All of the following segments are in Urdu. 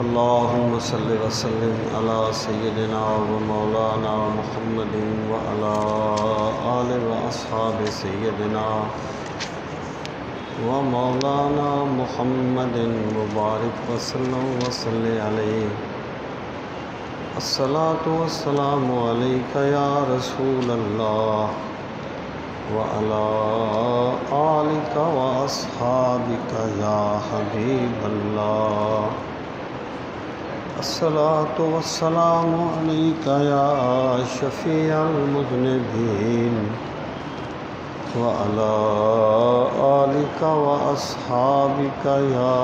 اللهم صل وسلم على سيدنا ومولانا محمد وعلى آل وأصحاب سيدنا ومولانا محمد مبارك وسلم وصل عليه. الصلاة والسلام عليك يا رسول الله وعلى آلك وأصحابك يا حبيب الله. الصلاة والسلام عليك يا شفيع المذنبين وعلى آلك وأصحابك يا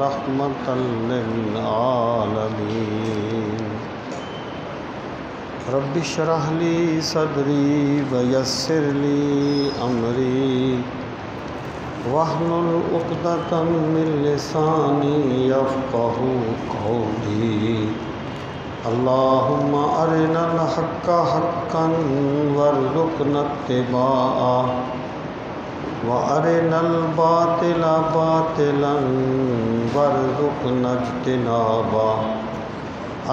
رحمة للعالمين. رب اشرح لي صدري ويسر لي أمري واحلل عقدة من لساني يفقهوا قولي. اللهم أرنا الحق حقا وارزقنا اتباعه وأرنا الباطل باطلا وارزقنا اجتنابه.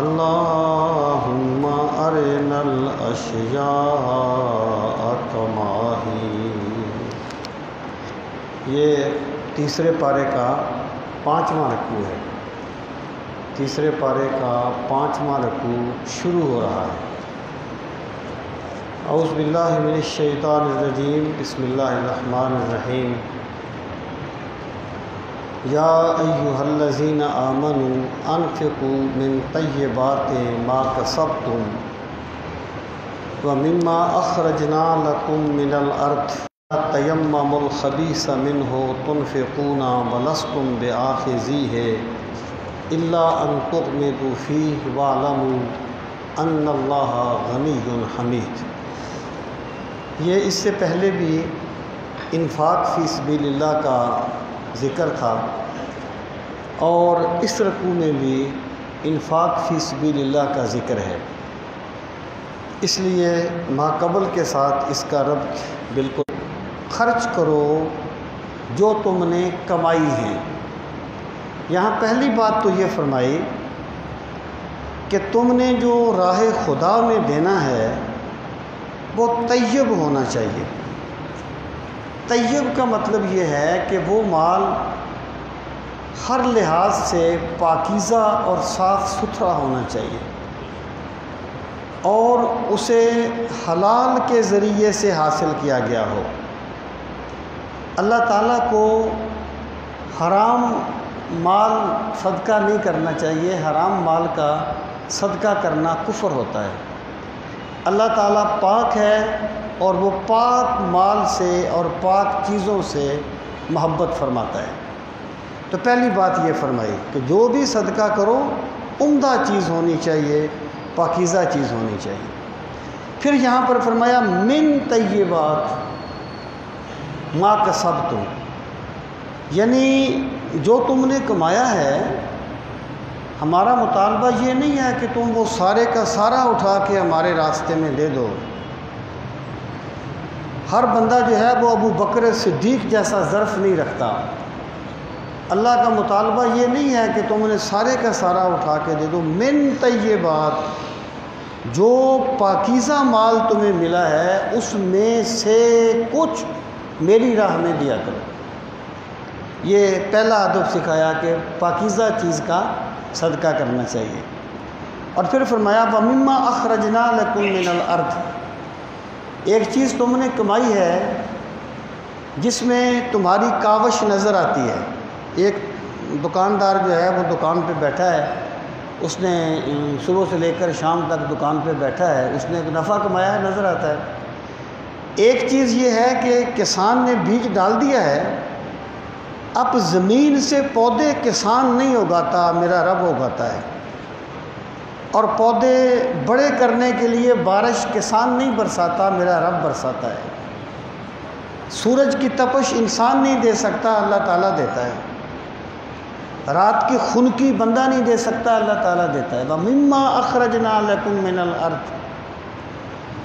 اللهم أرنا الأشياء كما هي. یہ تیسرے پارے کا 5واں رکوع ہے. تیسرے پارے کا 5واں رکوع شروع ہو رہا ہے. اعوذ باللہ من الشیطان الرجیم. بسم اللہ الرحمن الرحیم. یا ایھا الذین آمنوا انفقوا من طیبات ما کسبتم ومما اخرجنا لکم من الارض تیمموا الخبیث منہ تنفقون ولستم بآخذیہ الا ان تغمضوا فیہ واعلموا ان اللہ غنی حمید. یہ اس سے پہلے بھی انفاق فی سبیل اللہ کا ذکر تھا اور اس رکوع میں بھی انفاق فی سبیل اللہ کا ذکر ہے. اس لیے ماقبل کے ساتھ اس کا ربط بالکل. خرچ کرو جو تم نے کمائی ہیں. یہاں پہلی بات تو یہ فرمائی کہ تم نے جو راہ خدا میں دینا ہے وہ طیب ہونا چاہیے. طیب کا مطلب یہ ہے کہ وہ مال ہر لحاظ سے پاکیزہ اور صاف ستھرا ہونا چاہیے اور اسے حلال کے ذریعے سے حاصل کیا گیا ہو. اللہ تعالیٰ کو حرام مال صدقہ نہیں کرنا چاہیے. حرام مال کا صدقہ کرنا کفر ہوتا ہے. اللہ تعالیٰ پاک ہے اور وہ پاک مال سے اور پاک چیزوں سے محبت فرماتا ہے. تو پہلی بات یہ فرمائی کہ جو بھی صدقہ کرو عمدہ چیز ہونی چاہیے, پاکیزہ چیز ہونی چاہیے. پھر یہاں پر فرمایا من طیبات ما کسبتم, یعنی جو تم نے کمایا ہے. ہمارا مطالبہ یہ نہیں ہے کہ تم وہ سارے کا سارا اٹھا کے ہمارے راستے میں دے دو. ہر بندہ جو ہے وہ ابو بکر صدیق جیسا ظرف نہیں رکھتا. اللہ کا مطالبہ یہ نہیں ہے کہ تم نے سارے کا سارا اٹھا کے دے دو. من طیبات, جو پاکیزہ مال تمہیں ملا ہے اس میں سے کچھ میری راہ میں دیا کرو. یہ پہلا ادب سکھایا کہ پاکیزہ چیز کا صدقہ کرنا چاہیے. اور پھر فرمایا وَمِمَّا أَخْرَجْنَا لَكُم مِّنَ الْأَرْضِ, ایک چیز تم نے کمائی ہے جس میں تمہاری کاوش نظر آتی ہے. ایک دکاندار جو ہے وہ دکان پہ بیٹھا ہے, اس نے صبح سے لے کر شام تک دکان پہ بیٹھا ہے, اس نے نفع کمایا ہے, نظر آتا ہے. ایک چیز یہ ہے کہ کسان نے بیج ڈال دیا ہے, اب زمین سے پودے کسان نہیں اگاتا, میرا رب اگاتا ہے. اور پودے بڑے کرنے کے لیے بارش کسان نہیں برساتا, میرا رب برساتا ہے. سورج کی تپش انسان نہیں دے سکتا, اللہ تعالیٰ دیتا ہے. رات کی خنکی بندہ نہیں دے سکتا, اللہ تعالیٰ دیتا ہے. وَمِمَّا أَخْرَجْنَا لَكُم مِّنَ الْأَرْضِ,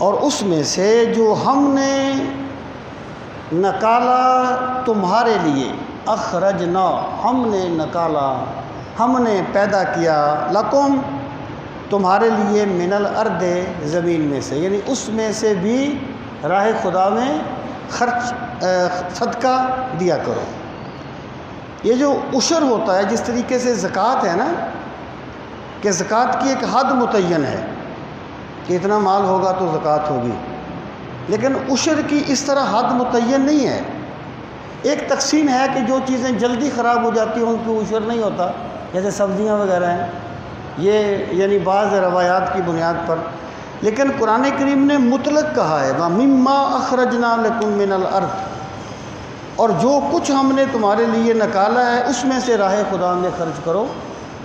اور اس میں سے جو ہم نے نکالا تمہارے لیے. اخرجنا, ہم نے نکالا ہم نے پیدا کیا لکم تمہارے لیے من الارض زمین میں سے، یعنی اس میں سے بھی راہ خدا میں خرچ صدقہ دیا کرو۔ یہ جو عشر ہوتا ہے، جس طریقے سے زکوٰۃ ہے نا، کہ زکوٰۃ کی ایک حد متعین ہے کہ اتنا مال ہوگا تو زکوٰۃ ہوگی، لیکن عشر کی اس طرح حد متعین نہیں ہے۔ ایک تقسیم ہے کہ جو چیزیں جلدی خراب ہو جاتی ہیں ان کو عشر نہیں ہوتا، جیسے سبزیاں وغیرہ ہیں، یہ یعنی بعض روایات کی بنیاد پر، لیکن قرآن کریم نے مطلق کہا ہے وَمِمَّا أَخْرَجْنَا لَكُم مِّنَ الْأَرْضِ، اور جو کچھ ہم نے تمہارے لیے نکالا ہے اس میں سے راہ خدا میں خرچ کرو۔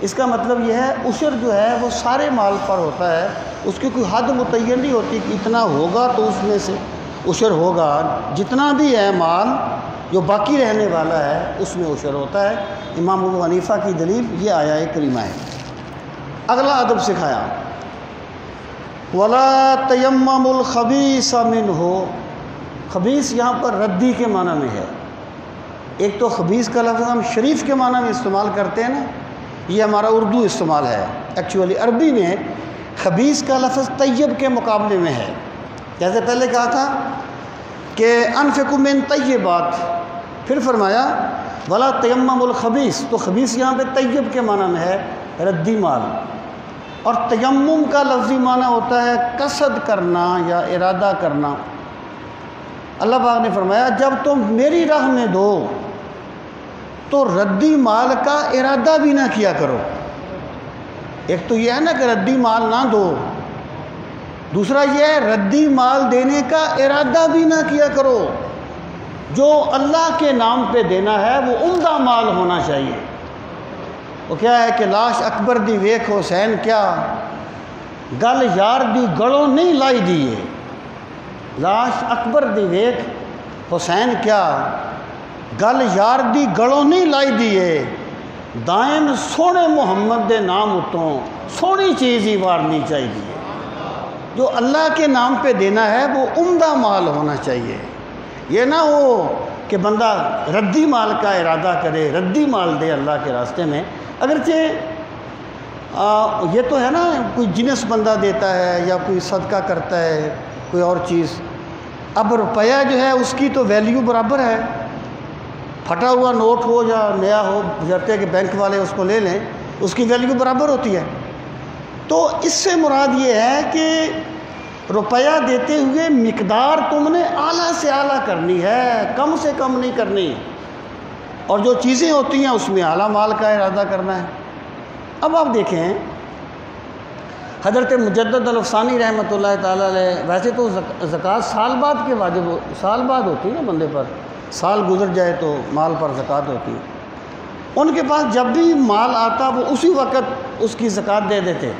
اس کا مطلب یہ ہے عشر جو ہے وہ سارے مال پر ہوتا ہے، اس کی کوئی حد متعین نہیں ہوتی کہ اتنا ہوگا تو اس میں سے عشر ہوگا، جتنا بھی ہے مال جو باقی رہنے والا ہے اس میں عشر ہوتا ہے۔ امام ابو حنیفہ کی دلیل یہ آیہ کریمہ ہے۔ اگلا ادب سکھایا وَلَا تَيَمَّمُوا الْخَبِيثَ مِنْهُ، خبیث یہاں پر ردی کے معنی میں ہے۔ ایک تو خبیث کا لفظ ہم شریف کے معنی میں استعمال کرتے ہیں نا، یہ ہمارا اردو استعمال ہے، ایکچولی عربی میں خبیث کا لفظ طیب کے مقابلے میں ہے۔ جیسے پہلے کہا تھا کہ انفقوا من طیبات، پھر فرمایا ولا تیمموا الخبیث، تو خبیث یہاں پہ طیب کے معنی میں ہے، ردی مال۔ اور تیمم کا لفظی معنی ہوتا ہے قصد کرنا یا ارادہ کرنا۔ اللہ پاک نے فرمایا جب تم میری راہ میں دو تو ردی مال کا ارادہ بھی نہ کیا کرو۔ ایک تو یہ ہے نا کہ ردی مال نہ دو، دوسرا یہ ہے ردی مال دینے کا ارادہ بھی نہ کیا کرو۔ جو اللہ کے نام پہ دینا ہے وہ عمدہ مال ہونا چاہیے۔ وہ کیا ہے کہ لاش اکبر دی ویکھ حسین کیا، گل یار دی گڑوں نہیں لائی دیے۔ لاش اکبر دی ویکھ حسین کیا، گل یار دی گڑوں نہیں لائی دیے۔ دائن سونے محمد دے نام اتوں سونی چیز ہی وارنی چاہیے۔ جو اللہ کے نام پہ دینا ہے وہ عمدہ مال ہونا چاہیے، یہ نہ ہو کہ بندہ ردی مال کا ارادہ کرے، ردی مال دے اللہ کے راستے میں۔ اگرچہ یہ تو ہے نا کوئی جنس بندہ دیتا ہے یا کوئی صدقہ کرتا ہے کوئی اور چیز، اب روپیہ جو ہے اس کی تو ویلیو برابر ہے، پھٹا ہوا نوٹ ہو یا نیا ہو، بجرتے کہ بینک والے اس کو لے لیں، اس کی ویلیو برابر ہوتی ہے۔ تو اس سے مراد یہ ہے کہ روپیہ دیتے ہوئے مقدار تم نے اعلیٰ سے اعلیٰ کرنی ہے، کم سے کم نہیں کرنی، اور جو چیزیں ہوتی ہیں اس میں اعلیٰ مال کا ارادہ کرنا ہے۔ اب آپ دیکھیں حضرت مجدد الافسانی رحمۃ اللہ تعالیٰ علیہ، ویسے تو زکوٰۃ سال بعد کے واجب سال بعد ہوتی ہے نا، بندے پر سال گزر جائے تو مال پر زکوٰۃ ہوتی ہے۔ ان کے پاس جب بھی مال آتا وہ اسی وقت اس کی زکوٰۃ دے دیتے۔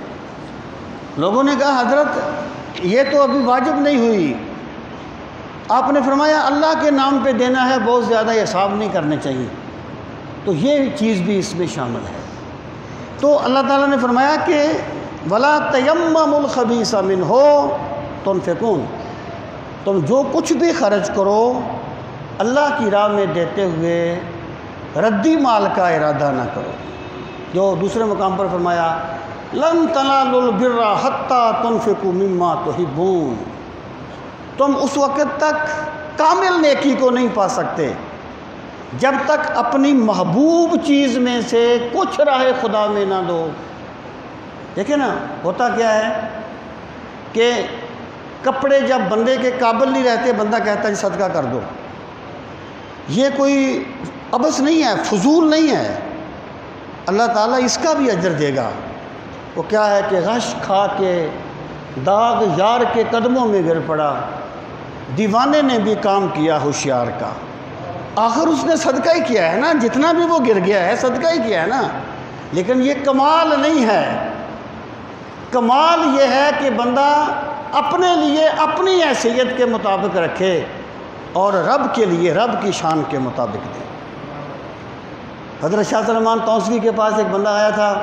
لوگوں نے کہا حضرت یہ تو ابھی واجب نہیں ہوئی، آپ نے فرمایا اللہ کے نام پہ دینا ہے، بہت زیادہ حساب نہیں کرنے چاہیے، تو یہ چیز بھی اس میں شامل ہے۔ تو اللہ تعالیٰ نے فرمایا کہ وَلَا تَيَمَّمُوا الْخَبِيثَ مِنْهُ تُنْفِقُونَ، تم جو کچھ بھی خرچ کرو اللہ کی راہ میں دیتے ہوئے ردی مال کا ارادہ نہ کرو۔ جو دوسرے مقام پر فرمایا لَن تَنَالُوا الْبِرَّ حَتَّى تُنْفِقُوا مِمَّا تُحِبُّونَ، تم اس وقت تک کامل نیکی کو نہیں پا سکتے جب تک اپنی محبوب چیز میں سے کچھ راہ خدا میں نہ دو۔ دیکھیں نا ہوتا کیا ہے کہ کپڑے جب بندے کے قابل نہیں رہتے بندہ کہتا ہے صدقہ کر دو، یہ کوئی عبث نہیں ہے، فضول نہیں ہے، اللہ تعالیٰ اس کا بھی اجر دے گا۔ وہ کیا ہے کہ غش کھا کے داغ یار کے قدموں میں گر پڑا، دیوانے نے بھی کام کیا ہوشیار کا، آخر اس نے صدقہ ہی کیا ہے نا، جتنا بھی وہ گر گیا ہے صدقہ ہی کیا ہے نا۔ لیکن یہ کمال نہیں ہے، کمال یہ ہے کہ بندہ اپنے لیے اپنی حیثیت کے مطابق رکھے اور رب کے لیے رب کی شان کے مطابق دے۔ حضرت شاہ سلمان توسوی کے پاس ایک بندہ آیا تھا،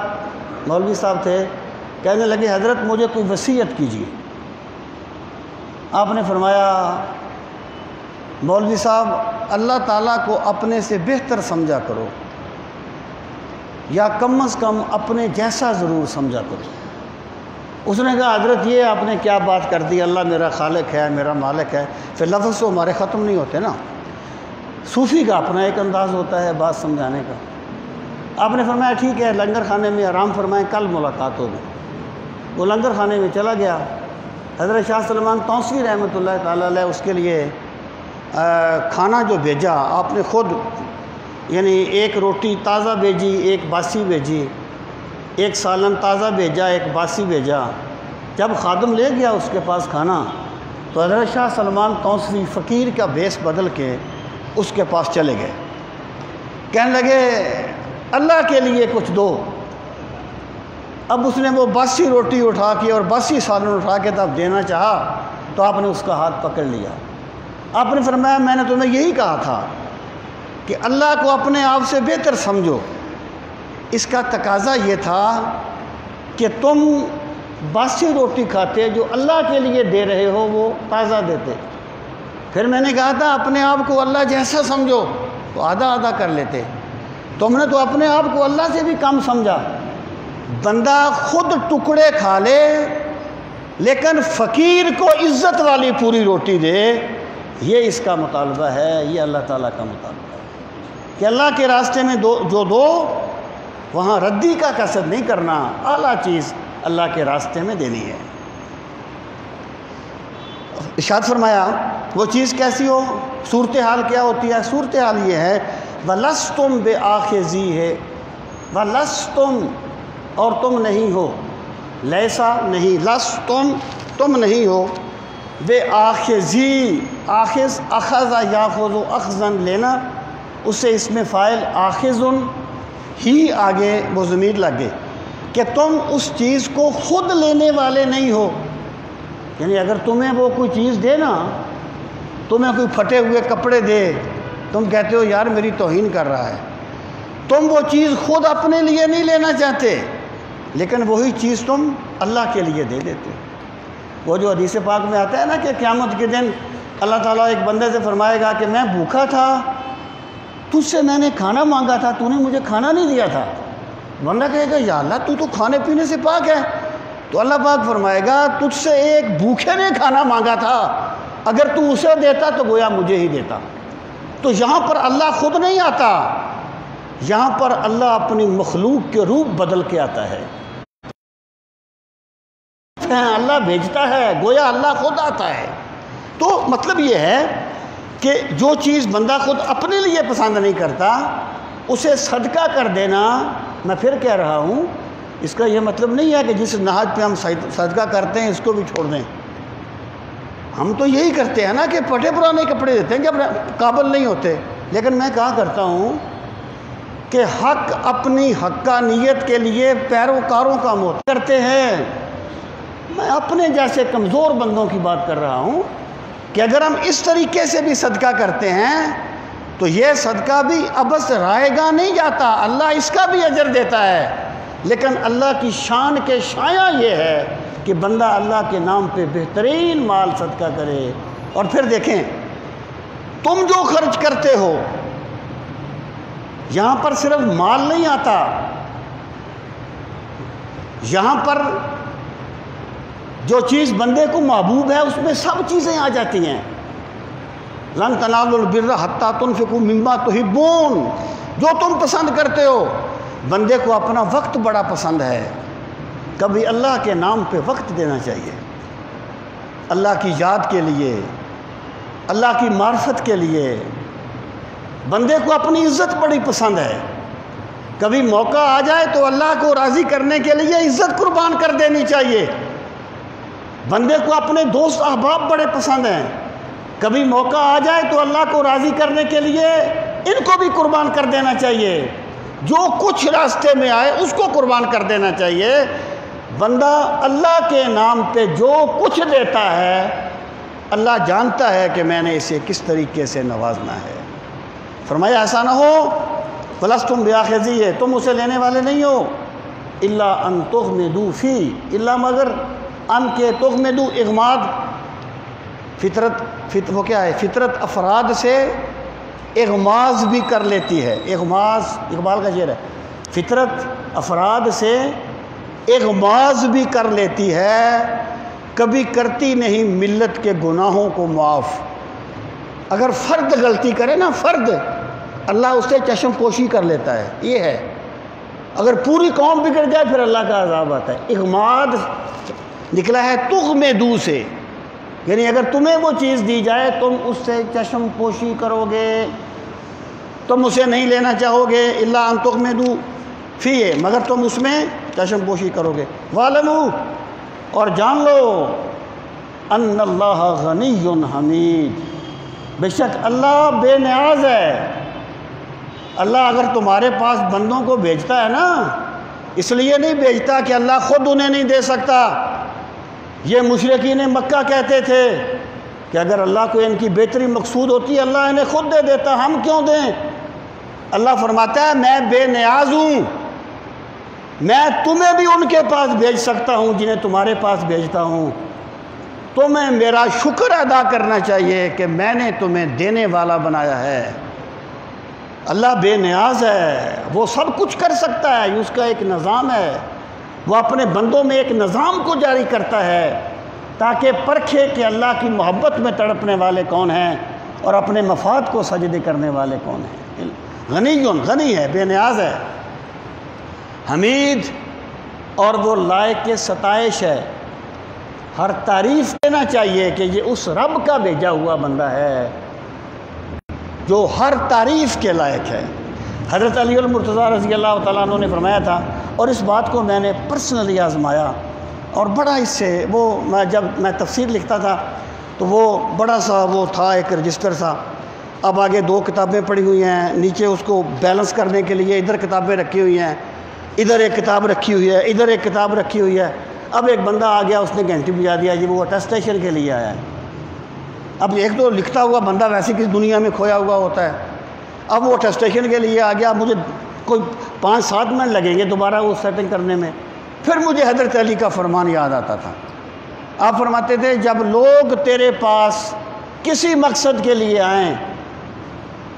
مولوی صاحب تھے، کہنے لگے حضرت مجھے کوئی وصیت کیجیے۔ آپ نے فرمایا مولوی صاحب اللہ تعالیٰ کو اپنے سے بہتر سمجھا کرو، یا کم از کم اپنے جیسا ضرور سمجھا کرو۔ اس نے کہا حضرت یہ آپ نے کیا بات کر دی، اللہ میرا خالق ہے، میرا مالک ہے، پھر لفظ تو ہمارے ختم نہیں ہوتے نا۔ صوفی کا اپنا ایک انداز ہوتا ہے بات سمجھانے کا۔ آپ نے فرمایا ٹھیک ہے، لنگر خانے میں آرام فرمائیں، کل ملاقات ہوگی۔ وہ لنگر خانے میں چلا گیا۔ حضرت شاہ سلمان توسیع رحمۃ اللہ تعالیٰ علیہ اس کے لیے کھانا جو بھیجا آپ نے خود، یعنی ایک روٹی تازہ بھیجی، ایک باسی بھیجی، ایک سالن تازہ بھیجا، ایک باسی بھیجا۔ جب خادم لے گیا اس کے پاس کھانا تو حضرت شاہ سلمان توسیع فقیر کا بیس بدل کے اس کے پاس چلے گئے، کہنے لگے اللہ کے لیے کچھ دو۔ اب اس نے وہ باسی روٹی اٹھا کے اور باسی سالن اٹھا کے تب دینا چاہا تو آپ نے اس کا ہاتھ پکڑ لیا۔ آپ نے فرمایا میں نے تمہیں یہی کہا تھا کہ اللہ کو اپنے آپ سے بہتر سمجھو۔ اس کا تقاضا یہ تھا کہ تم باسی روٹی کھاتے، جو اللہ کے لیے دے رہے ہو وہ تازہ دیتے۔ پھر میں نے کہا تھا اپنے آپ کو اللہ جیسا سمجھو، تو آدھا آدھا کر لیتے۔ تم نے تو اپنے آپ کو اللہ سے بھی کم سمجھا۔ بندہ خود ٹکڑے کھا لے لیکن فقیر کو عزت والی پوری روٹی دے، یہ اس کا مطالبہ ہے، یہ اللہ تعالیٰ کا مطالبہ ہے کہ اللہ کے راستے میں جو دو وہاں ردی کا قصد نہیں کرنا، اعلیٰ چیز اللہ کے راستے میں دینی ہے۔ ارشاد فرمایا وہ چیز کیسی ہو، صورتحال کیا ہوتی ہے؟ صورتحال یہ ہے وَلَسْتُمْ بِآخِذِيهِ، وَلَسْتُمْ اور تم نہیں ہو، لیسا نہیں، لستم تم نہیں ہو، بے آخذی، آخذ اخذ یاخذ اخذن لینا، اس سے اس میں فاعل آخذن ہی آگے وہ ضمیر لگ گئے کہ تم اس چیز کو خود لینے والے نہیں ہو۔ یعنی اگر تمہیں وہ کوئی چیز دے نا، تمہیں کوئی پھٹے ہوئے کپڑے دے، تم کہتے ہو یار میری توہین کر رہا ہے، تم وہ چیز خود اپنے لیے نہیں لینا چاہتے لیکن وہی چیز تم اللہ کے لیے دے دیتے۔ وہ جو حدیث پاک میں آتا ہے نا کہ قیامت کے دن اللہ تعالیٰ ایک بندے سے فرمائے گا کہ میں بھوکا تھا، تجھ سے میں نے کھانا مانگا تھا، تو نے مجھے کھانا نہیں دیا تھا۔ بندہ کہے گا یا اللہ تو کھانے پینے سے پاک ہے، تو اللہ پاک فرمائے گا تجھ سے ایک بھوکے نے کھانا مانگا تھا، اگر تو اسے دیتا تو گویا مجھے ہی دیتا۔ تو یہاں پر اللہ خود نہیں آتا، یہاں پر اللہ اپنی مخلوق کے روپ بدل کے آتا ہے، اللہ بھیجتا ہے، گویا اللہ خود آتا ہے۔ تو مطلب یہ ہے کہ جو چیز بندہ خود اپنے لیے پسند نہیں کرتا اسے صدقہ کر دینا، میں پھر کہہ رہا ہوں اس کا یہ مطلب نہیں ہے کہ جس نہج پہ ہم صدقہ کرتے ہیں اس کو بھی چھوڑ دیں۔ ہم تو یہی کرتے ہیں نا کہ پھٹے پرانے کپڑے دیتے ہیں کہ اپنے قابل نہیں ہوتے، لیکن میں کہا کرتا ہوں کہ حق اپنی حقانیت کے لیے پیروکاروں کا موت کرتے ہیں۔ میں اپنے جیسے کمزور بندوں کی بات کر رہا ہوں کہ اگر ہم اس طریقے سے بھی صدقہ کرتے ہیں تو یہ صدقہ بھی ابس رائے گا نہیں جاتا، اللہ اس کا بھی اجر دیتا ہے، لیکن اللہ کی شان کے شایع یہ ہے کہ بندہ اللہ کے نام پہ بہترین مال صدقہ کرے۔ اور پھر دیکھیں تم جو خرچ کرتے ہو، یہاں پر صرف مال نہیں آتا، یہاں پر جو چیز بندے کو محبوب ہے اس میں سب چیزیں آ جاتی ہیں۔ لن تنالوا البر حتی تنفقوا مما تحبون، جو تم پسند کرتے ہو۔ بندے کو اپنا وقت بڑا پسند ہے، کبھی اللہ کے نام پہ وقت دینا چاہیے، اللہ کی یاد کے لیے، اللہ کی معرفت کے لیے۔ بندے کو اپنی عزت بڑی پسند ہے، کبھی موقع آ جائے تو اللہ کو راضی کرنے کے لیے عزت قربان کر دینی چاہیے۔ بندے کو اپنے دوست احباب بڑے پسند ہیں، کبھی موقع آ جائے تو اللہ کو راضی کرنے کے لیے ان کو بھی قربان کر دینا چاہیے، جو کچھ راستے میں آئے اس کو قربان کر دینا چاہیے۔ بندہ اللہ کے نام پہ جو کچھ دیتا ہے اللہ جانتا ہے کہ میں نے اسے کس طریقے سے نوازنا ہے۔ فرمایا ایسا نہ ہو وَلَسْتُمْ بِآخِذِيهِ، تم اسے لینے والے نہیں ہو، إِلَّا أَن تُغْمِضُوا فِيهِ، اللہ مگر ان کے تغمدو اغماد، فطرت وہ کیا ہے، فطرت افراد سے اغماز بھی کر لیتی ہے۔ اغماز اقبال کا شعر ہے، فطرت افراد سے اغماض بھی کر لیتی ہے، کبھی کرتی نہیں ملت کے گناہوں کو معاف۔ اگر فرد غلطی کرے نا، فرد، اللہ اس سے چشم پوشی کر لیتا ہے، یہ ہے۔ اگر پوری قوم بگڑ جائے پھر اللہ کا عذاب آتا ہے۔ اغماض نکلا ہے تغمدو سے، یعنی اگر تمہیں وہ چیز دی جائے تم اس سے چشم پوشی کرو گے، تم اسے نہیں لینا چاہو گے، الا ان تغمدو فیہ، مگر تم اس میں چشم پوشی کرو گے۔ وَاعْلَمُوا، اور جان لو، ان اللہ غنی حمید، بے شک اللہ بے نیاز ہے۔ اللہ اگر تمہارے پاس بندوں کو بھیجتا ہے نا، اس لیے نہیں بھیجتا کہ اللہ خود انہیں نہیں دے سکتا۔ یہ مشرکین مکہ کہتے تھے کہ اگر اللہ کو ان کی بہتری مقصود ہوتی ہے اللہ انہیں خود دے دیتا، ہم کیوں دیں؟ اللہ فرماتا ہے میں بے نیاز ہوں، میں تمہیں بھی ان کے پاس بھیج سکتا ہوں جنہیں تمہارے پاس بھیجتا ہوں۔ تمہیں میرا شکر ادا کرنا چاہیے کہ میں نے تمہیں دینے والا بنایا ہے۔ اللہ بے نیاز ہے، وہ سب کچھ کر سکتا ہے، اس کا ایک نظام ہے، وہ اپنے بندوں میں ایک نظام کو جاری کرتا ہے تاکہ پرکھے کہ اللہ کی محبت میں تڑپنے والے کون ہیں اور اپنے مفاد کو سجدے کرنے والے کون ہیں۔ غنی ہے، بے نیاز ہے، حمید، اور وہ لائق ستائش ہے۔ ہر تعریف دینا چاہیے کہ یہ اس رب کا بھیجا ہوا بندہ ہے جو ہر تعریف کے لائق ہے۔ حضرت علی المرتضیٰ رضی اللہ تعالیٰ عنہ نے فرمایا تھا، اور اس بات کو میں نے پرسنلی آزمایا، اور بڑا اس سے جب میں تفسیر لکھتا تھا تو وہ بڑا سا وہ تھا ایک رجسٹر سا، اب آگے 2 کتابیں پڑھی ہوئی ہیں، نیچے اس کو بیلنس کرنے کے لیے ادھر کتابیں رکھی ہوئی ہیں، ادھر ایک کتاب رکھی ہوئی ہے، ادھر ایک کتاب رکھی ہوئی ہے۔ اب ایک بندہ آ گیا، اس نے گھنٹی بجا دیا، جی وہ اٹیسٹیشن کے لیے آیا ہے۔ اب ایک تو لکھتا ہوا بندہ ویسے کس دنیا میں کھویا ہوا ہوتا ہے، اب وہ اٹیسٹیشن کے لیے آ گیا، مجھے کوئی 5-7 منٹ لگیں گے دوبارہ وہ سیٹنگ کرنے میں۔ پھر مجھے حضرت علی کا فرمان یاد آتا تھا، آپ فرماتے تھے جب لوگ تیرے پاس کسی مقصد کے لیے آئیں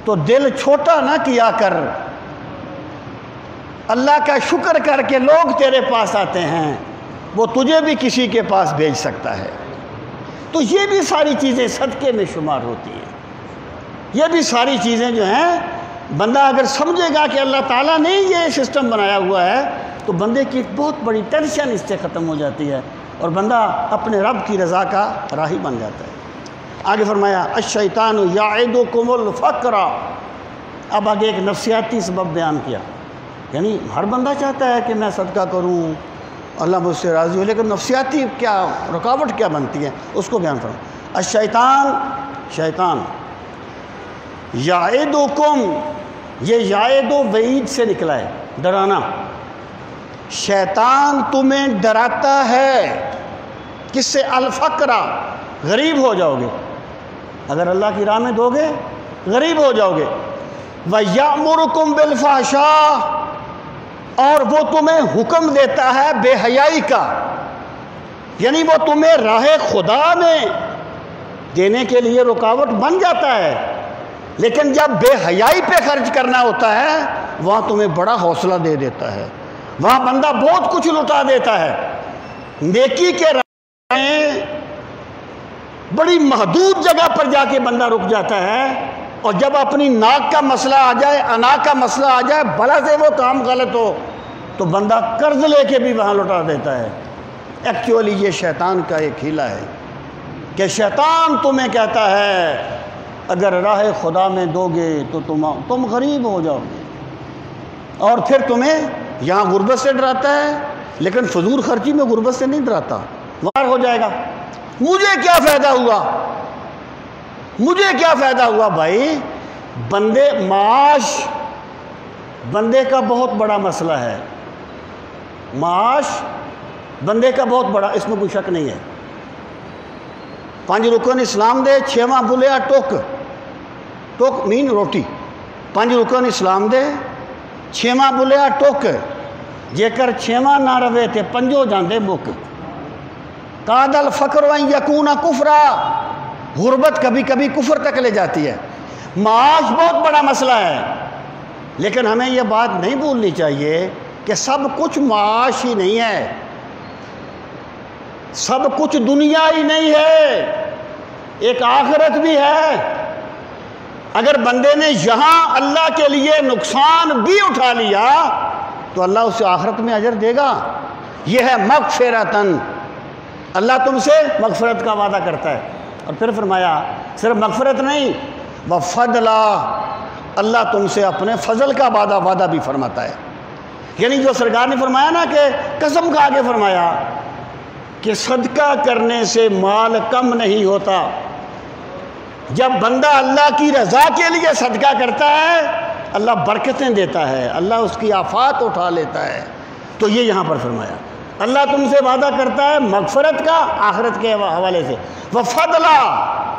تو دل چھوٹا نہ کیا کر، اللہ کا شکر کر کے لوگ تیرے پاس آتے ہیں، وہ تجھے بھی کسی کے پاس بھیج سکتا ہے۔ تو یہ بھی ساری چیزیں صدقے میں شمار ہوتی ہیں، یہ بھی ساری چیزیں جو ہیں، بندہ اگر سمجھے گا کہ اللہ تعالیٰ نے یہ سسٹم بنایا ہوا ہے تو بندے کی بہت بڑی ٹینشن اس سے ختم ہو جاتی ہے، اور بندہ اپنے رب کی رضا کا راہی بن جاتا ہے۔ آگے فرمایا الشیطان یعدکم الفقر، اب آگے ایک نفسیاتی سبب بیان کیا، یعنی ہر بندہ چاہتا ہے کہ میں صدقہ کروں، اللہ مجھ سے راضی ہو، لیکن نفسیاتی کیا رکاوٹ کیا بنتی ہے اس کو بیان فرمایا۔ الشیطان، شیطان، یعدکم، یہ یعد و وعید سے نکلا ہے، ڈرانا۔ شیطان تمہیں ڈراتا ہے، کس سے؟ الفقرہ، غریب ہو جاؤ گے، اگر اللہ کی راہ میں دو گے غریب ہو جاؤ گے۔ وَيَأْمُرُكُمْ بِالْفَحْشَاءِ، اور وہ تمہیں حکم دیتا ہے بے حیائی کا، یعنی وہ تمہیں راہ خدا میں دینے کے لیے رکاوٹ بن جاتا ہے، لیکن جب بے حیائی پہ خرچ کرنا ہوتا ہے وہاں تمہیں بڑا حوصلہ دے دیتا ہے، وہاں بندہ بہت کچھ لٹا دیتا ہے۔ نیکی کے راہ میں بڑی محدود جگہ پر جا کے بندہ رک جاتا ہے، اور جب اپنی ناک کا مسئلہ آ جائے، انا کا مسئلہ آ جائے، بھلا سے وہ کام غلط ہو تو بندہ قرض لے کے بھی وہاں لٹا دیتا ہے۔ ایکچولی یہ شیطان کا ایک ہیلا ہے کہ شیطان تمہیں کہتا ہے اگر راہ خدا میں دو گے تو تم غریب ہو جاؤ گے، اور پھر تمہیں یہاں غربت سے ڈراتا ہے، لیکن فضول خرچی میں غربت سے نہیں ڈراتا، وار ہو جائے گا۔ مجھے کیا فائدہ ہوا، مجھے کیا فائدہ ہوا بھائی؟ معاش بندے کا بہت بڑا مسئلہ ہے، معاش بندے کا بہت بڑا، اس میں کوئی شک نہیں ہے۔ 5 رکن اسلام دے، 6واں بولیا ٹوک، ٹوک مین روٹی، 5 رکن اسلام دے، 6واں بولیا ٹوک، جیکر 6واں نہ رہے تے 5 جاندے مک۔ قاد الفقر وان یکون کفرا، غربت کبھی کبھی کفر تک لے جاتی ہے۔ معاش بہت بڑا مسئلہ ہے، لیکن ہمیں یہ بات نہیں بھولنی چاہیے کہ سب کچھ معاش ہی نہیں ہے، سب کچھ دنیا ہی نہیں ہے، ایک آخرت بھی ہے۔ اگر بندے نے یہاں اللہ کے لیے نقصان بھی اٹھا لیا تو اللہ اسے آخرت میں اجر دے گا۔ یہ ہے مغفرتاً، اللہ تم سے مغفرت کا وعدہ کرتا ہے۔ اور پھر فرمایا صرف مغفرت نہیں، وفضلا، اللہ تم سے اپنے فضل کا وعدہ بھی فرماتا ہے۔ یعنی جو سرکار نے فرمایا نا کہ قسم کھا کے فرمایا کہ صدقہ کرنے سے مال کم نہیں ہوتا، جب بندہ اللہ کی رضا کے لیے صدقہ کرتا ہے اللہ برکتیں دیتا ہے، اللہ اس کی آفات اٹھا لیتا ہے۔ تو یہ یہاں پر فرمایا اللہ تم سے وعدہ کرتا ہے مغفرت کا آخرت کے حوالے سے، وفضلا،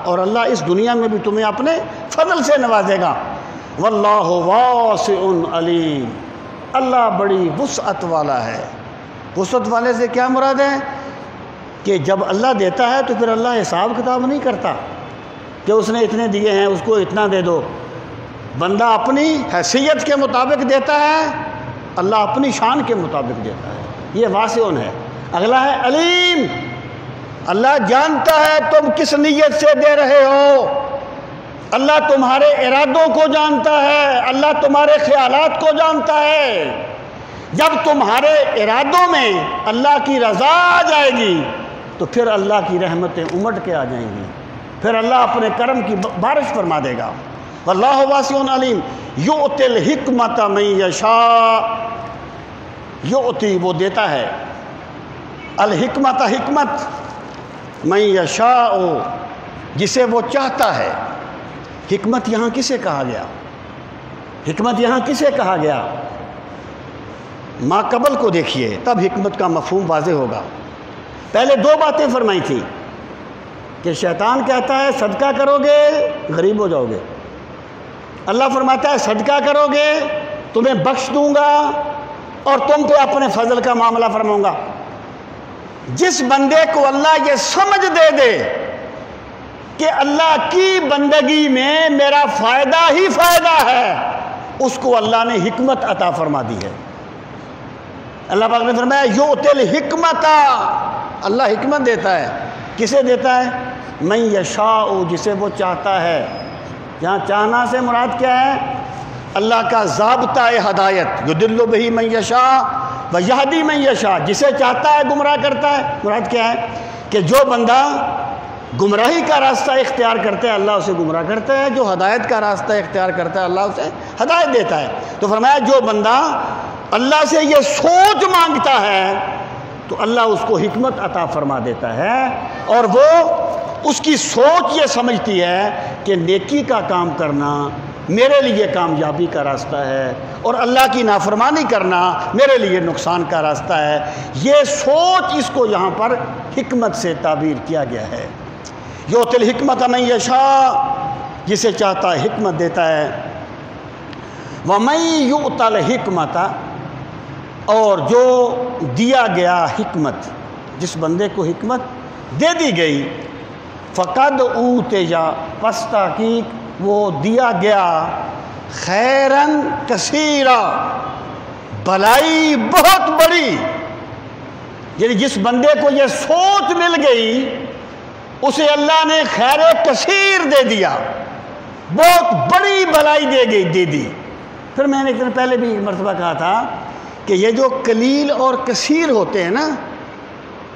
اور اللہ اس دنیا میں بھی تمہیں اپنے فضل سے نوازے گا۔ واللہ واسع علیم، اللہ بڑی وسعت والا ہے۔ وسعت والے سے کیا مراد ہے کہ جب اللہ دیتا ہے تو پھر اللہ حساب کتاب نہیں کرتا کہ اس نے اتنے دیے ہیں اس کو اتنا دے دو۔ بندہ اپنی حیثیت کے مطابق دیتا ہے، اللہ اپنی شان کے مطابق دیتا ہے۔ یہ واسع ہے۔ اگلا ہے علیم، اللہ جانتا ہے تم کس نیت سے دے رہے ہو، اللہ تمہارے ارادوں کو جانتا ہے، اللہ تمہارے خیالات کو جانتا ہے۔ جب تمہارے ارادوں میں اللہ کی رضا آ جائے گی تو پھر اللہ کی رحمتیں امٹ کے آ جائیں گی، پھر اللہ اپنے کرم کی بارش فرما دے گا۔ واللہ واسع علیم، یؤتی الحکمت من یشاء، یؤتی وہ دیتا ہے، الحکمت حکمت، من یشاء جسے وہ چاہتا ہے۔ حکمت یہاں کسے کہا گیا؟ حکمت یہاں کسے کہا گیا؟ ما قبل کو دیکھیے تب حکمت کا مفہوم واضح ہوگا۔ پہلے دو باتیں فرمائی تھی کہ شیطان کہتا ہے صدقہ کرو گے غریب ہو جاؤ گے، اللہ فرماتا ہے صدقہ کرو گے تمہیں بخش دوں گا اور تم پہ اپنے فضل کا معاملہ فرماؤں گا۔ جس بندے کو اللہ یہ سمجھ دے دے کہ اللہ کی بندگی میں میرا فائدہ ہی فائدہ ہے، اس کو اللہ نے حکمت عطا فرما دی ہے۔ اللہ پاک نے فرمایا یؤتی الحکمت، اللہ حکمت دیتا ہے۔ کسے دیتا ہے؟ من یشاء، جسے وہ چاہتا ہے۔ یہاں چاہنا سے مراد کیا ہے؟ اللہ کا ضابطہ ہدایت، یضل بہ من یشاء ویہدی من یشاء، جسے چاہتا ہے گمراہ کرتا ہے۔ مراد کیا ہے کہ جو بندہ گمراہی کا راستہ اختیار کرتا ہے اللہ اسے گمراہ کرتا ہے، جو ہدایت کا راستہ اختیار کرتا ہے اللہ اسے ہدایت دیتا ہے۔ تو فرمایا جو بندہ اللہ سے یہ سوچ مانگتا ہے تو اللہ اس کو حکمت عطا فرما دیتا ہے، اور وہ اس کی سوچ یہ سمجھتی ہے کہ نیکی کا کام کرنا میرے لیے کامیابی کا راستہ ہے اور اللہ کی نافرمانی کرنا میرے لیے نقصان کا راستہ ہے۔ یہ سوچ اس کو یہاں پر حکمت سے تعبیر کیا گیا ہے۔ یؤتی الحکمت من یشاء، جسے چاہتا ہے حکمت دیتا ہے۔ ومن یؤت الحکمت، اور جو دیا گیا حکمت، جس بندے کو حکمت دے دی گئی، فقد اوتیا، پس تحقیق وہ دیا گیا، خیرن کثیرا، بھلائی بہت بڑی۔ یعنی جس بندے کو یہ سوچ مل گئی اسے اللہ نے خیر کثیر دے دیا، بہت بڑی بھلائی دے دی۔ پھر میں نے ایک دن پہلے بھی مرتبہ کہا تھا کہ یہ جو قلیل اور کثیر ہوتے ہیں نا،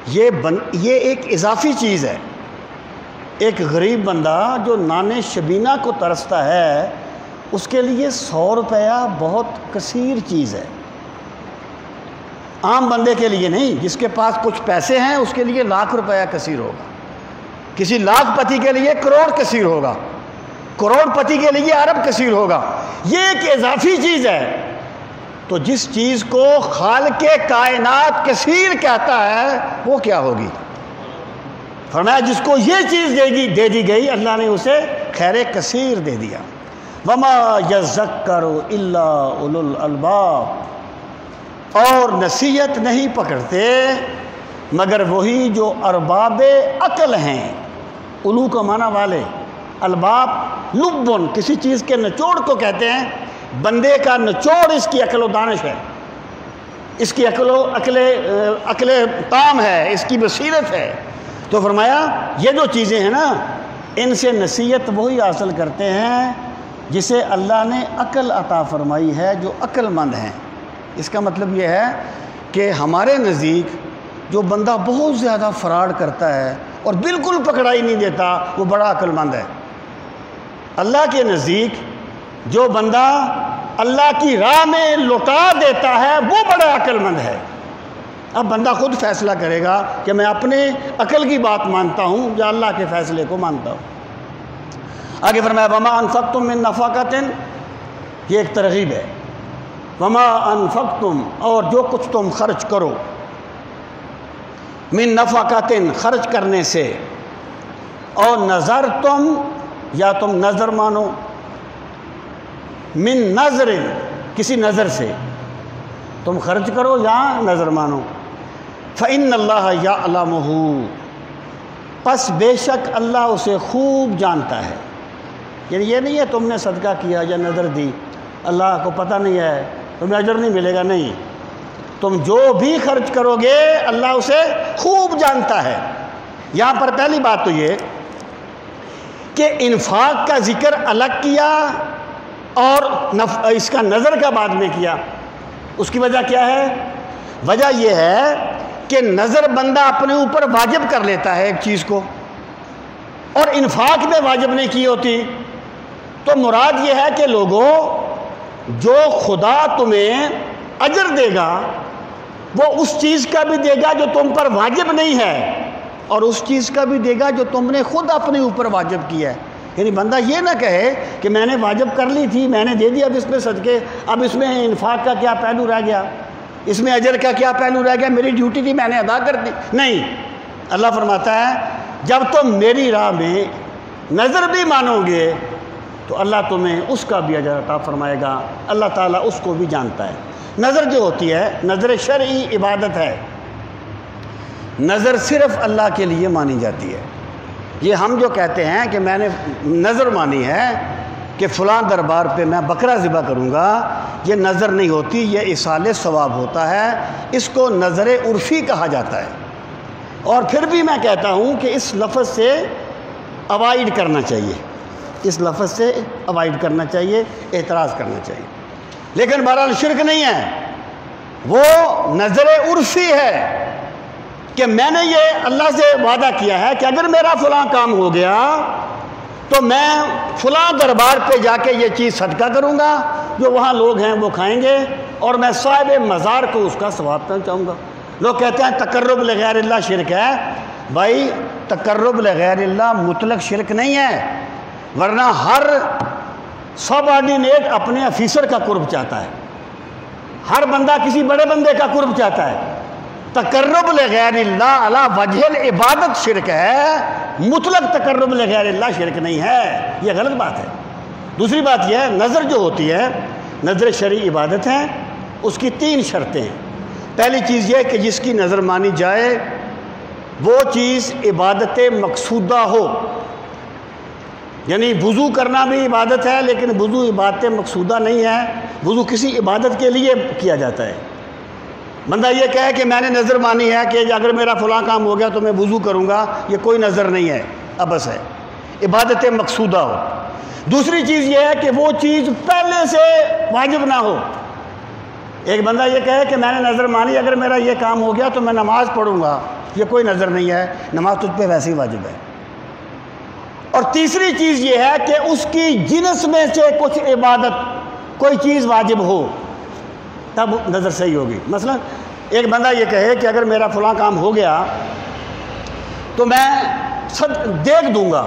یہ ایک اضافی چیز ہے۔ ایک غریب بندہ جو نان شبینہ کو ترستا ہے اس کے لیے 100 روپیہ بہت کثیر چیز ہے، عام بندے کے لیے نہیں۔ جس کے پاس کچھ پیسے ہیں اس کے لیے 1,00,000 روپیہ کثیر ہوگا، کسی لاکھ پتی کے لیے کروڑ کثیر ہوگا، کروڑ پتی کے لیے ارب کثیر ہوگا۔ یہ ایک اضافی چیز ہے۔ تو جس چیز کو خالق کائنات کثیر کہتا ہے وہ کیا ہوگی؟ فرمایا جس کو یہ چیز دے دی گئی اللہ نے اسے خیر کثیر دے دیا۔ وما یذکر الا اولو الالباب، اور نصیحت نہیں پکڑتے مگر وہی جو ارباب عقل ہیں۔ الو کا معنی والے، الباب لبن، کسی چیز کے نچوڑ کو کہتے ہیں بندے کا نچوڑ اس کی عقل و دانش ہے، اس کی عقل تام ہے، اس کی بصیرت ہے۔ تو فرمایا یہ جو چیزیں ہیں نا، ان سے نصیحت وہی حاصل کرتے ہیں جسے اللہ نے عقل عطا فرمائی ہے، جو عقل مند ہیں۔ اس کا مطلب یہ ہے کہ ہمارے نزدیک جو بندہ بہت زیادہ فراڈ کرتا ہے اور بالکل پکڑائی نہیں دیتا، وہ بڑا عقل مند ہے۔ اللہ کے نزدیک جو بندہ اللہ کی راہ میں لوٹا دیتا ہے، وہ بڑا عقل مند ہے۔ اب بندہ خود فیصلہ کرے گا کہ میں اپنے عقل کی بات مانتا ہوں یا اللہ کے فیصلے کو مانتا ہوں۔ آگے فرمایا وما انفقتم من نفقۃ، یہ ایک ترغیب ہے۔ وما انفقتم، اور جو کچھ تم خرچ کرو، من نفقۃ، خرچ کرنے سے، اور نظر تم، یا تم نظر مانو، من نظر، کسی نظر سے تم خرچ کرو یا نظر مانو، فإن اللہ یعلمہ، پس بے شک اللہ اسے خوب جانتا ہے۔ یعنی یہ نہیں ہے تم نے صدقہ کیا یا نظر دی، اللہ کو پتہ نہیں ہے، تمہیں اجر نہیں ملے گا، نہیں، تم جو بھی خرچ کرو گے اللہ اسے خوب جانتا ہے۔ یہاں پر پہلی بات تو یہ کہ انفاق کا ذکر الگ کیا اور اس کا نظر کا بعد میں کیا۔ اس کی وجہ کیا ہے؟ وجہ یہ ہے کہ نظر بندہ اپنے اوپر واجب کر لیتا ہے ایک چیز کو، اور انفاق میں واجب نہیں کی ہوتی۔ تو مراد یہ ہے کہ لوگوں، جو خدا تمہیں اجر دے گا وہ اس چیز کا بھی دے گا جو تم پر واجب نہیں ہے، اور اس چیز کا بھی دے گا جو تم نے خود اپنے اوپر واجب کیا ہے۔ یعنی بندہ یہ نہ کہے کہ میں نے واجب کر لی تھی، میں نے دے دیا، اب اس میں صدقے، اب اس میں انفاق کا کیا پہلو رہ گیا، اس میں اجر کا کیا پہلو رہ گیا، میری ڈیوٹی تھی میں نے ادا کر دی۔ نہیں، اللہ فرماتا ہے جب تم میری راہ میں نظر بھی مانو گے تو اللہ تمہیں اس کا بھی اجر عطا فرمائے گا، اللہ تعالیٰ اس کو بھی جانتا ہے۔ نظر جو ہوتی ہے، نظر شرعی عبادت ہے، نظر صرف اللہ کے لیے مانی جاتی ہے۔ یہ ہم جو کہتے ہیں کہ میں نے نظر مانی ہے کہ فلاں دربار پہ میں بکرا ذبح کروں گا، یہ نظر نہیں ہوتی، یہ ایصال ثواب ہوتا ہے، اس کو نظر عرفی کہا جاتا ہے۔ اور پھر بھی میں کہتا ہوں کہ اس لفظ سے اوائڈ کرنا چاہیے، اس لفظ سے اوائڈ کرنا چاہیے، اعتراض کرنا چاہیے۔ لیکن بہرحال شرک نہیں ہے، وہ نظر عرفی ہے کہ میں نے یہ اللہ سے وعدہ کیا ہے کہ اگر میرا فلاں کام ہو گیا تو میں فلاں دربار پہ جا کے یہ چیز صدقہ کروں گا، جو وہاں لوگ ہیں وہ کھائیں گے، اور میں صاحب مزار کو اس کا ثواب پہنچاؤں گا۔ لوگ کہتے ہیں تقرب لغیر اللہ شرک ہے۔ بھائی تقرب لغیر اللہ مطلق شرک نہیں ہے، ورنہ ہر سب آرڈینیٹ اپنے آفیسر کا قرب چاہتا ہے، ہر بندہ کسی بڑے بندے کا قرب چاہتا ہے۔ تقرب لغیر اللہ علی وجہ العبادت شرک ہے، مطلق تقرب لغیر اللہ شرک نہیں ہے، یہ غلط بات ہے۔ دوسری بات یہ ہے، نظر جو ہوتی ہے، نظر شرعی عبادت ہے، اس کی 3 شرطیں ہیں۔ پہلی چیز یہ کہ جس کی نظر مانی جائے وہ چیز عبادت مقصودہ ہو، یعنی وضو کرنا بھی عبادت ہے، لیکن وضو عبادت مقصودہ نہیں ہے، وضو کسی عبادت کے لیے کیا جاتا ہے۔ بندہ یہ کہے کہ میں نے نظر مانی ہے کہ اگر میرا فلاں کام ہو گیا تو میں وضو کروں گا، یہ کوئی نظر نہیں ہے، عبث ہے، عبادت مقصودہ ہو۔ دوسری چیز یہ ہے کہ وہ چیز پہلے سے واجب نہ ہو۔ ایک بندہ یہ کہے کہ میں نے نظر مانی اگر میرا یہ کام ہو گیا تو میں نماز پڑھوں گا، یہ کوئی نظر نہیں ہے، نماز تجھ پہ ویسے ہی واجب ہے۔ اور تیسری چیز یہ ہے کہ اس کی جنس میں سے کچھ عبادت، کوئی چیز واجب ہو، تب نظر صحیح ہوگی۔ مثلا ایک بندہ یہ کہے کہ اگر میرا فلاں کام ہو گیا تو میں دیکھ دوں گا،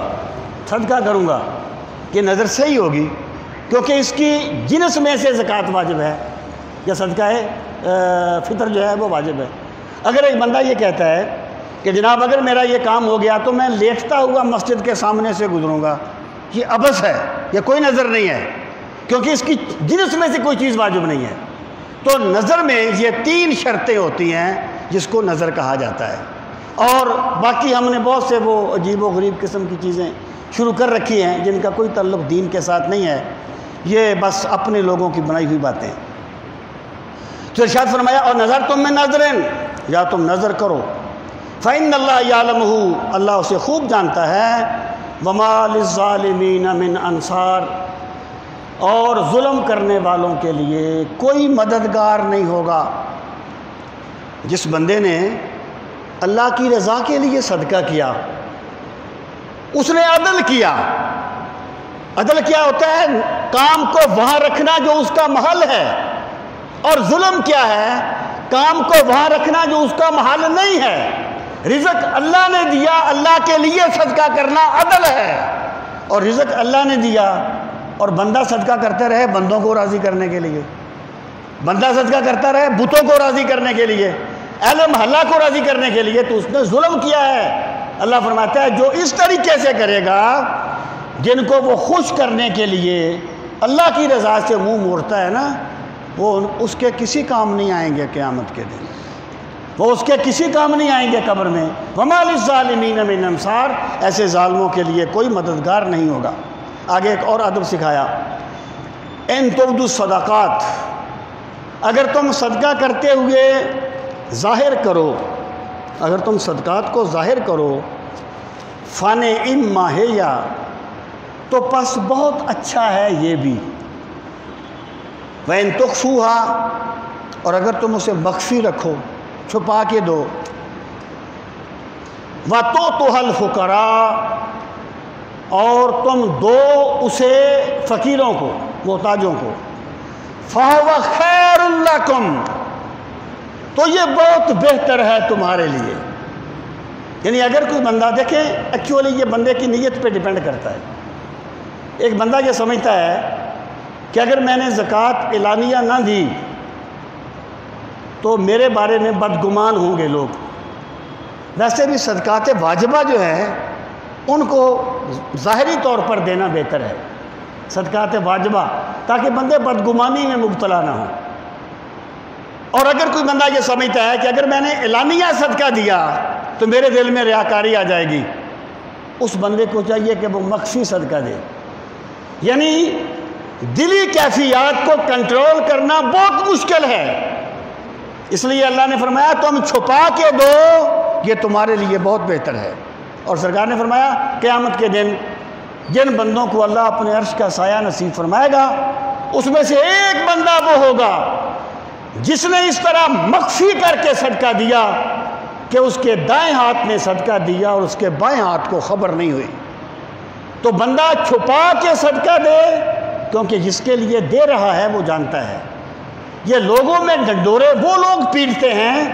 صدقہ کروں گا، یہ نظر صحیح ہوگی کیونکہ اس کی جنس میں سے زکوٰۃ واجب ہے، یا صدقہ فطر جو ہے وہ واجب ہے۔ اگر ایک بندہ یہ کہتا ہے کہ جناب اگر میرا یہ کام ہو گیا تو میں لیٹتا ہوا مسجد کے سامنے سے گزروں گا، یہ عبث ہے، یہ کوئی نظر نہیں ہے، کیونکہ اس کی جنس میں سے کوئی چیز واجب نہیں ہے۔ تو نظر میں یہ 3 شرطیں ہوتی ہیں جس کو نظر کہا جاتا ہے۔ اور باقی ہم نے بہت سے وہ عجیب و غریب قسم کی چیزیں شروع کر رکھی ہیں جن کا کوئی تعلق دین کے ساتھ نہیں ہے، یہ بس اپنے لوگوں کی بنائی ہوئی باتیں. تو ارشاد فرمایا اور نظر تم میں نظرن، یا تم نظر کرو، فإن اللہ یعلمہ، اللہ اسے خوب جانتا ہے، وما للظالمین من انصار، اور ظلم کرنے والوں کے لیے کوئی مددگار نہیں ہوگا. جس بندے نے اللہ کی رضا کے لیے صدقہ کیا، اس نے عدل کیا. عدل کیا ہوتا ہے؟ کام کو وہاں رکھنا جو اس کا محل ہے. اور ظلم کیا ہے؟ کام کو وہاں رکھنا جو اس کا محل نہیں ہے. رزق اللہ نے دیا، اللہ کے لیے صدقہ کرنا عدل ہے. اور رزق اللہ نے دیا اور بندہ صدقہ کرتے رہے بندوں کو راضی کرنے کے لیے، بندہ صدقہ کرتا رہے بتوں کو راضی کرنے کے لیے، اہل محلہ کو راضی کرنے کے لیے، تو اس نے ظلم کیا ہے. اللہ فرماتا ہے جو اس طریقے سے کرے گا، جن کو وہ خوش کرنے کے لیے اللہ کی رضا سے منہ موڑتا ہے نا، وہ اس کے کسی کام نہیں آئیں گے قیامت کے دن، وہ اس کے کسی کام نہیں آئیں گے قبر میں. وما للظالمین من انصار، ایسے ظالموں کے لیے کوئی مددگار نہیں ہوگا. آگے ایک اور ادب سکھایا، ان تبدوا الصدقات، اگر تم صدقہ کرتے ہوئے ظاہر کرو، اگر تم صدقات کو ظاہر کرو، فَنِعِمَّ هِیَ، تو پس بہت اچھا ہے یہ بھی. وَإِن تُخْفُوهَا، اور اگر تم اسے مخفی رکھو، چھپا کے دو، وَتُؤْتُوهَا الْفُقَرَاءَ، اور تم دو اسے فقیروں کو، محتاجوں کو، فَهُوَ خَيْرٌ لَكُمْ، تو یہ بہت بہتر ہے تمہارے لیے. یعنی اگر کوئی بندہ، دیکھیں ایکچولی یہ بندے کی نیت پہ ڈیپینڈ کرتا ہے. ایک بندہ یہ سمجھتا ہے کہ اگر میں نے زکوٰۃ اعلانیہ نہ دی تو میرے بارے میں بدگمان ہوں گے لوگ. ویسے بھی صدقات واجبہ جو ہیں ان کو ظاہری طور پر دینا بہتر ہے، صدقات واجبہ، تاکہ بندے بدگمانی میں مبتلا نہ ہوں. اور اگر کوئی بندہ یہ سمجھتا ہے کہ اگر میں نے اعلانیہ صدقہ دیا تو میرے دل میں ریاکاری آ جائے گی، اس بندے کو چاہیے کہ وہ مخفی صدقہ دے. یعنی دلی کیفیات کو کنٹرول کرنا بہت مشکل ہے. اس لیے اللہ نے فرمایا تم چھپا کے دو، یہ تمہارے لیے بہت بہتر ہے. اور سرکار نے فرمایا قیامت کے دن جن بندوں کو اللہ اپنے عرش کا سایہ نصیب فرمائے گا، اس میں سے ایک بندہ وہ ہوگا جس نے اس طرح مخفی کر کے صدقہ دیا کہ اس کے دائیں ہاتھ نے صدقہ دیا اور اس کے بائیں ہاتھ کو خبر نہیں ہوئی. تو بندہ چھپا کے صدقہ دے، کیونکہ جس کے لیے دے رہا ہے وہ جانتا ہے. یہ لوگوں میں ڈنڈورے وہ لوگ پیٹتے ہیں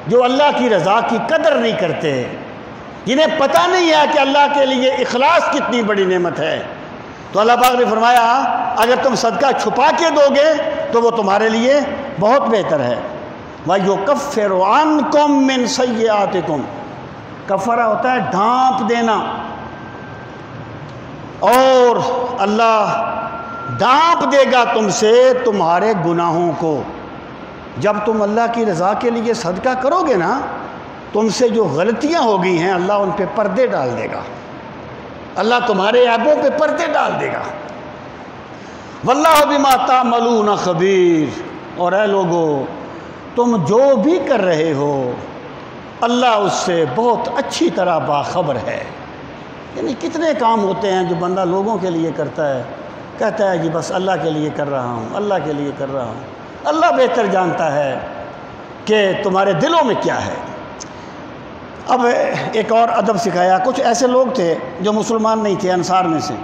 جو اللہ کی رضا کی قدر نہیں کرتے، جنہیں پتہ نہیں ہے کہ اللہ کے لیے اخلاص کتنی بڑی نعمت ہے. تو اللہ پاک نے فرمایا اگر تم صدقہ چھپا کے دو گے تو وہ تمہارے لیے بہت بہتر ہے. وَيُكَفِّرُ عَنْكُم مِّن سَيِّئَاتِكُم، کفارہ ہوتا ہے ڈھانپ دینا، اور اللہ ڈھانپ دے گا تم سے تمہارے گناہوں کو. جب تم اللہ کی رضا کے لیے صدقہ کرو گے نا، تم سے جو غلطیاں ہو گئی ہیں اللہ ان پہ پردے ڈال دے گا، اللہ تمہارے عیبوں پہ پردے ڈال دے گا. واللہ بما تعملون خبیر، اور اے لوگو تم جو بھی کر رہے ہو اللہ اس سے بہت اچھی طرح باخبر ہے. یعنی کتنے کام ہوتے ہیں جو بندہ لوگوں کے لیے کرتا ہے، کہتا ہے جی بس اللہ کے لیے کر رہا ہوں، اللہ کے لیے کر رہا ہوں. اللہ بہتر جانتا ہے کہ تمہارے دلوں میں کیا ہے. اب ایک اور ادب سکھایا. کچھ ایسے لوگ تھے جو مسلمان نہیں تھے انصار میں سے،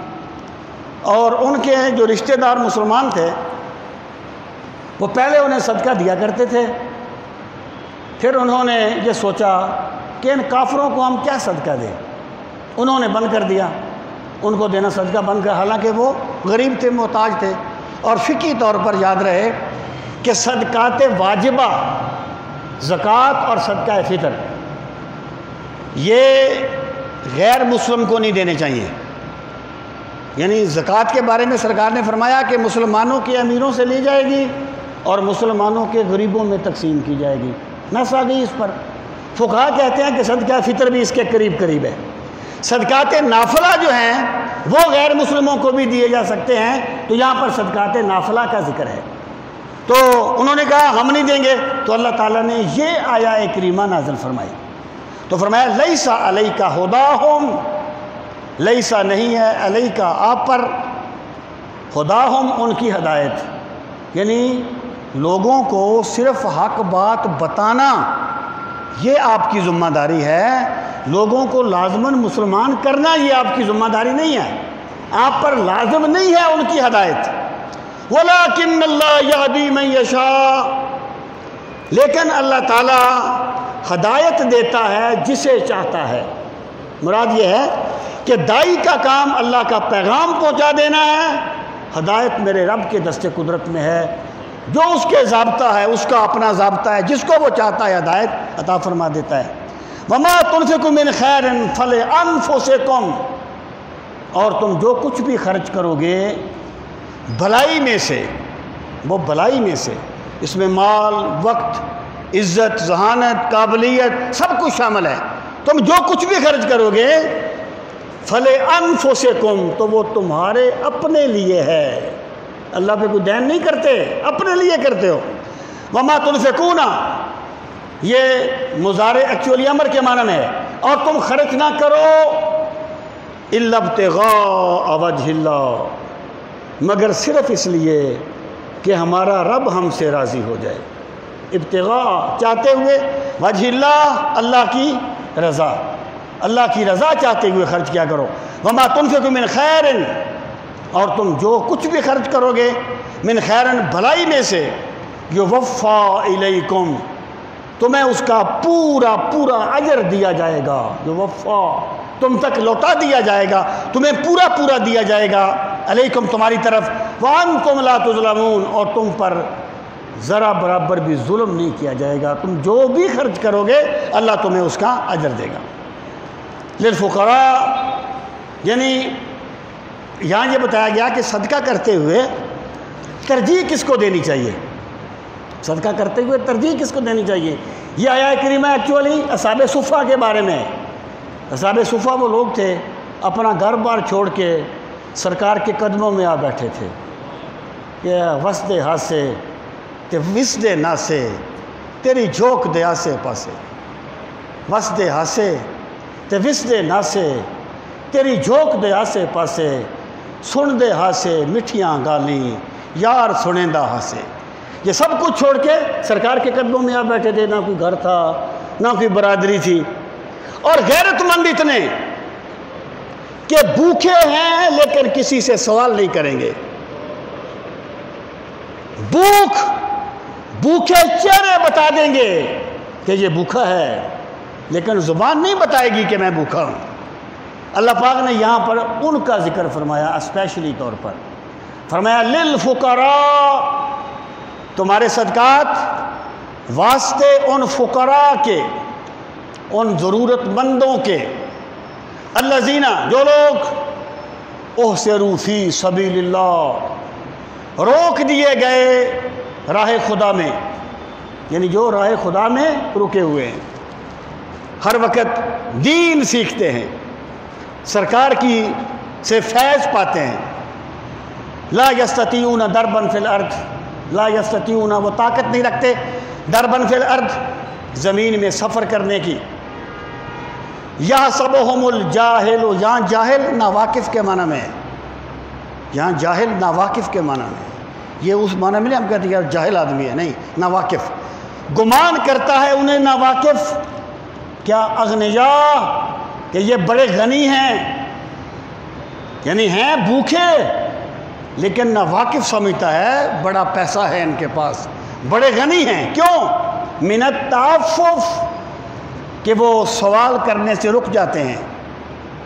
اور ان کے جو رشتہ دار مسلمان تھے وہ پہلے انہیں صدقہ دیا کرتے تھے. پھر انہوں نے یہ سوچا کہ ان کافروں کو ہم کیا صدقہ دیں. انہوں نے بند کر دیا، ان کو دینا صدقہ بند کر، حالانکہ وہ غریب تھے، محتاج تھے. اور فقہی طور پر یاد رہے کہ صدقات واجبہ، زکوٰۃ اور صدقہ فطر، یہ غیر مسلم کو نہیں دینے چاہیے. یعنی زکوٰۃ کے بارے میں سرکار نے فرمایا کہ مسلمانوں کے امیروں سے لی جائے گی اور مسلمانوں کے غریبوں میں تقسیم کی جائے گی. نص آ گئی اس پر. فقہا کہتے ہیں کہ صدقہ فطر بھی اس کے قریب قریب ہے. صدقات نافلہ جو ہیں وہ غیر مسلموں کو بھی دیے جا سکتے ہیں، تو یہاں پر صدقات نافلہ کا ذکر ہے۔ تو انہوں نے کہا ہم نہیں دیں گے، تو اللہ تعالیٰ نے یہ آیہ کریمہ نازل فرمائی، تو فرمایا لیسا علیک ہداہم، لیسا نہیں ہے علیک آپ پر، ہداہم ان کی ہدایت، یعنی لوگوں کو صرف حق بات بتانا یہ آپ کی ذمہ داری ہے، لوگوں کو لازماً مسلمان کرنا یہ آپ کی ذمہ داری نہیں ہے، آپ پر لازم نہیں ہے ان کی ہدایت۔ وَلَٰكِنَّ اللَّهَ يَهْدِي مَن يَشَاءُ، لیکن اللہ تعالیٰ ہدایت دیتا ہے جسے چاہتا ہے۔ مراد یہ ہے کہ داعی کا کام اللہ کا پیغام پہنچا دینا ہے، ہدایت میرے رب کے دست قدرت میں ہے، جو اس کے ضابطہ ہے اس کا اپنا ضابطہ ہے، جس کو وہ چاہتا ہے ہدایت عطا فرما دیتا ہے۔ وَمَا تُنْفِقُوا مِنْ خَيْرٍ فَلِأَنفُسِكُمْ، اور تم جو کچھ بھی خرچ کرو گے بھلائی میں سے، وہ بھلائی میں سے، اس میں مال، وقت، عزت، ذہانت، قابلیت سب کچھ شامل ہے، تم جو کچھ بھی خرچ کرو گے فَلِأَنفُسِكُمْ، تو وہ تمہارے اپنے لیے ہے، اللہ پہ کوئی دین نہیں کرتے، اپنے لیے کرتے ہو۔ وَمَا تُنْفِقُونَ، یہ مضارع ایکچولی امر کے معنی میں ہے، اور تم خرچ نہ کرو إِلَّا ابْتِغَاءَ وَجْهِ اللَّهِ، مگر صرف اس لیے کہ ہمارا رب ہم سے راضی ہو جائے، ابتغاء چاہتے ہوئے، وجہ اللہ اللہ کی رضا، اللہ کی رضا چاہتے ہوئے خرچ کیا کرو۔ وَمَا تُنْفِقُوا مِنْ خَيْرٍ، اور تم جو کچھ بھی خرچ کرو گے من خیرن بھلائی میں سے، یوفا الیکم، تمہیں اس کا پورا پورا اجر دیا جائے گا، یوفا تم تک لوٹا دیا جائے گا، تمہیں پورا پورا دیا جائے گا، علیکم تمہاری طرف، وانتم لا تظلمون، اور تم پر ذرا برابر بھی ظلم نہیں کیا جائے گا، تم جو بھی خرچ کرو گے اللہ تمہیں اس کا اجر دے گا۔ للفقراء، یعنی یہاں یہ بتایا گیا کہ صدقہ کرتے ہوئے ترجیح کس کو دینی چاہیے، صدقہ کرتے ہوئے ترجیح کس کو دینی چاہیے۔ یہ آیہ کریمہ ایکچولی اصحاب صفہ کے بارے میں ہے۔ اصحاب صفہ وہ لوگ تھے اپنا گھر بار چھوڑ کے سرکار کے قدموں میں آ بیٹھے تھے کہ وسد ہاسے تے وسد ناسے تیری جھوک دے آسے پاسے، وسد ہاسے تے وسد ناسے تیری جھوک دے آسے پاسے، سن دے ہاسے مٹھیاں گالی یار سنیندہ ہاسے۔ یہ سب کچھ چھوڑ کے سرکار کے قدموں میں آ بیٹھے تھے، نہ کوئی گھر تھا نہ کوئی برادری تھی، اور غیرت مند اتنے کہ بھوکے ہیں لیکن کسی سے سوال نہیں کریں گے، بھوکے چہرے بتا دیں گے کہ یہ بھوکا ہے، لیکن زبان نہیں بتائے گی کہ میں بھوکا ہوں۔ اللہ پاک نے یہاں پر ان کا ذکر فرمایا، اسپیشلی طور پر فرمایا للفقراء، تمہارے صدقات واسطے ان فقراء کے، ان ضرورت مندوں کے، الذین، جو لوگ احصروا فی سبیل اللہ، روک دیے گئے راہ خدا میں، یعنی جو راہ خدا میں رکے ہوئے ہیں، ہر وقت دین سیکھتے ہیں، سرکار کی سے فیض پاتے ہیں، لا یستطیعون ضربا فی الارض، لا یستطیعون، وہ طاقت نہیں رکھتے ضربا فی الارض، زمین میں سفر کرنے کی، یحسبہم الجاہل، یہاں جاہل ناواقف کے معنی میں ہے، یہاں جاہل ناواقف کے معنی میں ہے، یہ اس معنی میں نہیں ہم کہتے ہیں یار جاہل آدمی ہے، نہیں، ناواقف، گمان کرتا ہے انہیں ناواقف کیا اغنیا کہ یہ بڑے غنی ہیں، یعنی ہیں بھوکے لیکن ناواقف سمجھتا ہے بڑا پیسہ ہے ان کے پاس، بڑے غنی ہیں، کیوں؟ من التعفف، کہ وہ سوال کرنے سے رک جاتے ہیں،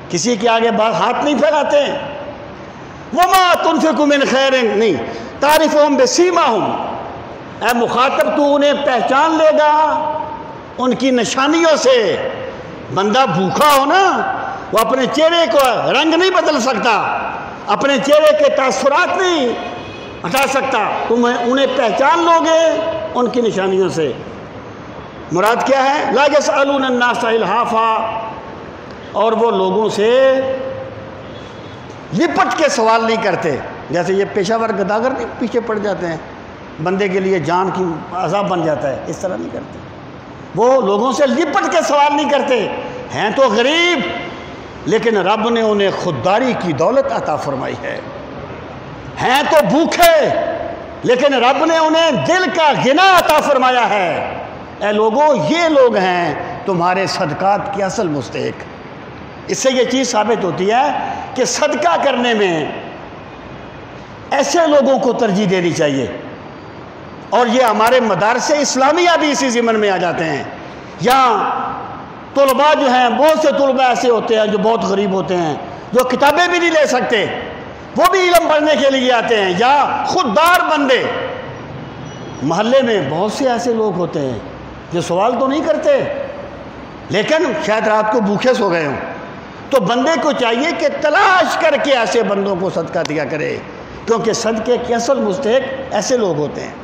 کسی کے آگے ہاتھ نہیں پھیلاتے ہیں۔ وما تنفقوا من خیر، نہیں، تعرفہم بسیماہم، اے مخاطب تو انہیں پہچان لے گا ان کی نشانیوں سے۔ بندہ بھوکا ہو نا، وہ اپنے چہرے کو رنگ نہیں بدل سکتا، اپنے چہرے کے تاثرات نہیں ہٹا سکتا، تم انہیں پہچان لو گے ان کی نشانیوں سے۔ مراد کیا ہے؟ لا یسألون الناس الحافا، اور وہ لوگوں سے لپٹ کے سوال نہیں کرتے، جیسے یہ پیشہ ور گداگر نہیں پیچھے پڑ جاتے ہیں، بندے کے لیے جان کی عذاب بن جاتا ہے، اس طرح نہیں کرتے۔ وہ لوگوں سے لپٹ کے سوال نہیں کرتے، ہیں تو غریب لیکن رب نے انہیں خودداری کی دولت عطا فرمائی ہے، ہیں تو بھوکے لیکن رب نے انہیں دل کا غنا عطا فرمایا ہے۔ اے لوگوں، یہ لوگ ہیں تمہارے صدقات کے اصل مستحق۔ اس سے یہ چیز ثابت ہوتی ہے کہ صدقہ کرنے میں ایسے لوگوں کو ترجیح دینی چاہیے، اور یہ ہمارے مدارس اسلامیہ بھی اسی ضمن میں آ جاتے ہیں۔ یہاں طلباء جو ہیں، بہت سے طلباء ایسے ہوتے ہیں جو بہت غریب ہوتے ہیں، جو کتابیں بھی نہیں لے سکتے، وہ بھی علم پڑھنے کے لیے آتے ہیں، یا خوددار بندے۔ محلے میں بہت سے ایسے لوگ ہوتے ہیں جو سوال تو نہیں کرتے لیکن شاید رات کو بھوکے سو گئے ہوں، تو بندے کو چاہیے کہ تلاش کر کے ایسے بندوں کو صدقہ دیا کرے، کیونکہ صدقے کے اصل مستحق ایسے لوگ ہوتے ہیں۔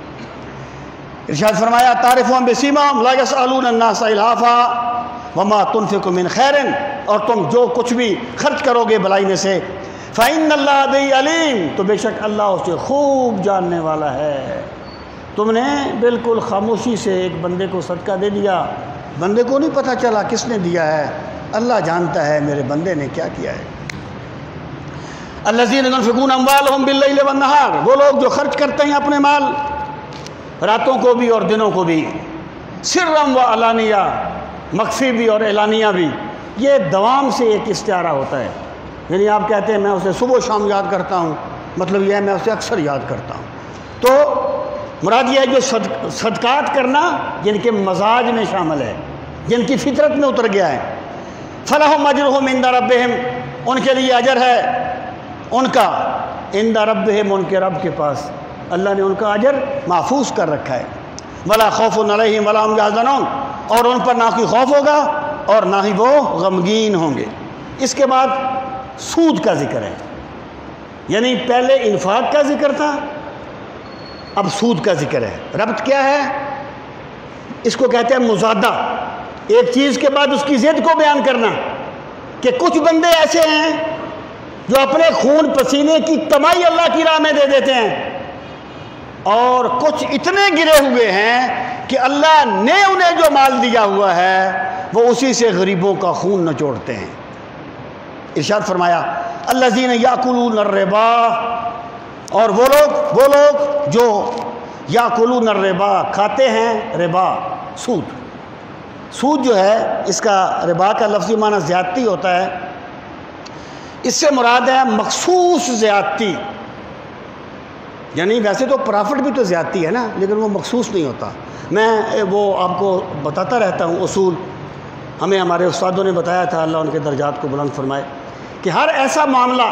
ارشاد فرمایا تعرفون بسیماہم لا یسألون الناس الحافا وما تنفقوا من خیر، اور تم جو کچھ بھی خرچ کرو گے بلائی میں سے، فإن اللہ بہ علیم، تو بے شک اللہ اسے خوب جاننے والا ہے۔ تم نے بالکل خاموشی سے ایک بندے کو صدقہ دے دیا، بندے کو نہیں پتہ چلا کس نے دیا ہے، اللہ جانتا ہے میرے بندے نے کیا کیا ہے۔ الذین ينفقون اموالهم باللیل والنہار، وہ لوگ جو خرچ کرتے ہیں اپنے مال راتوں کو بھی اور دنوں کو بھی، سرا و علانیہ، مخفی بھی اور اعلانیہ بھی۔ یہ دوام سے ایک استعارہ ہوتا ہے، یعنی آپ کہتے ہیں میں اسے صبح و شام یاد کرتا ہوں، مطلب یہ ہے میں اسے اکثر یاد کرتا ہوں۔ تو مراد یہ ہے جو صدقات کرنا جن کے مزاج میں شامل ہے، جن کی فطرت میں اتر گیا ہے، فلہم اجرہم عند ربہم، ان کے لیے اجر ہے ان کا، عند ربہم، ان کے رب کے پاس، اللہ نے ان کا اجر محفوظ کر رکھا ہے۔ ولا خوف علیہم ولا ہم یحزنون، اور ان پر نہ کوئی خوف ہوگا اور نہ ہی وہ غمگین ہوں گے۔ اس کے بعد سود کا ذکر ہے، یعنی پہلے انفاق کا ذکر تھا، اب سود کا ذکر ہے۔ ربط کیا ہے؟ اس کو کہتے ہیں مضادہ، ایک چیز کے بعد اس کی ضد کو بیان کرنا، کہ کچھ بندے ایسے ہیں جو اپنے خون پسینے کی کمائی اللہ کی راہ میں دے دیتے ہیں، اور کچھ اتنے گرے ہوئے ہیں کہ اللہ نے انہیں جو مال دیا ہوا ہے وہ اسی سے غریبوں کا خون نچوڑتے ہیں۔ ارشاد فرمایا الذین یاکلون الربا، اور وہ لوگ جو یاکلون الربا، کھاتے ہیں ربا، سود۔ سود جو ہے اس کا ربا کا لفظی معنی زیادتی ہوتا ہے، اس سے مراد ہے مخصوص زیادتی، یعنی ویسے تو پرافٹ بھی تو زیادتی ہے نا، لیکن وہ مخصوص نہیں ہوتا۔ میں وہ آپ کو بتاتا رہتا ہوں اصول، ہمیں ہمارے استادوں نے بتایا تھا، اللہ ان کے درجات کو بلند فرمائے، کہ ہر ایسا معاملہ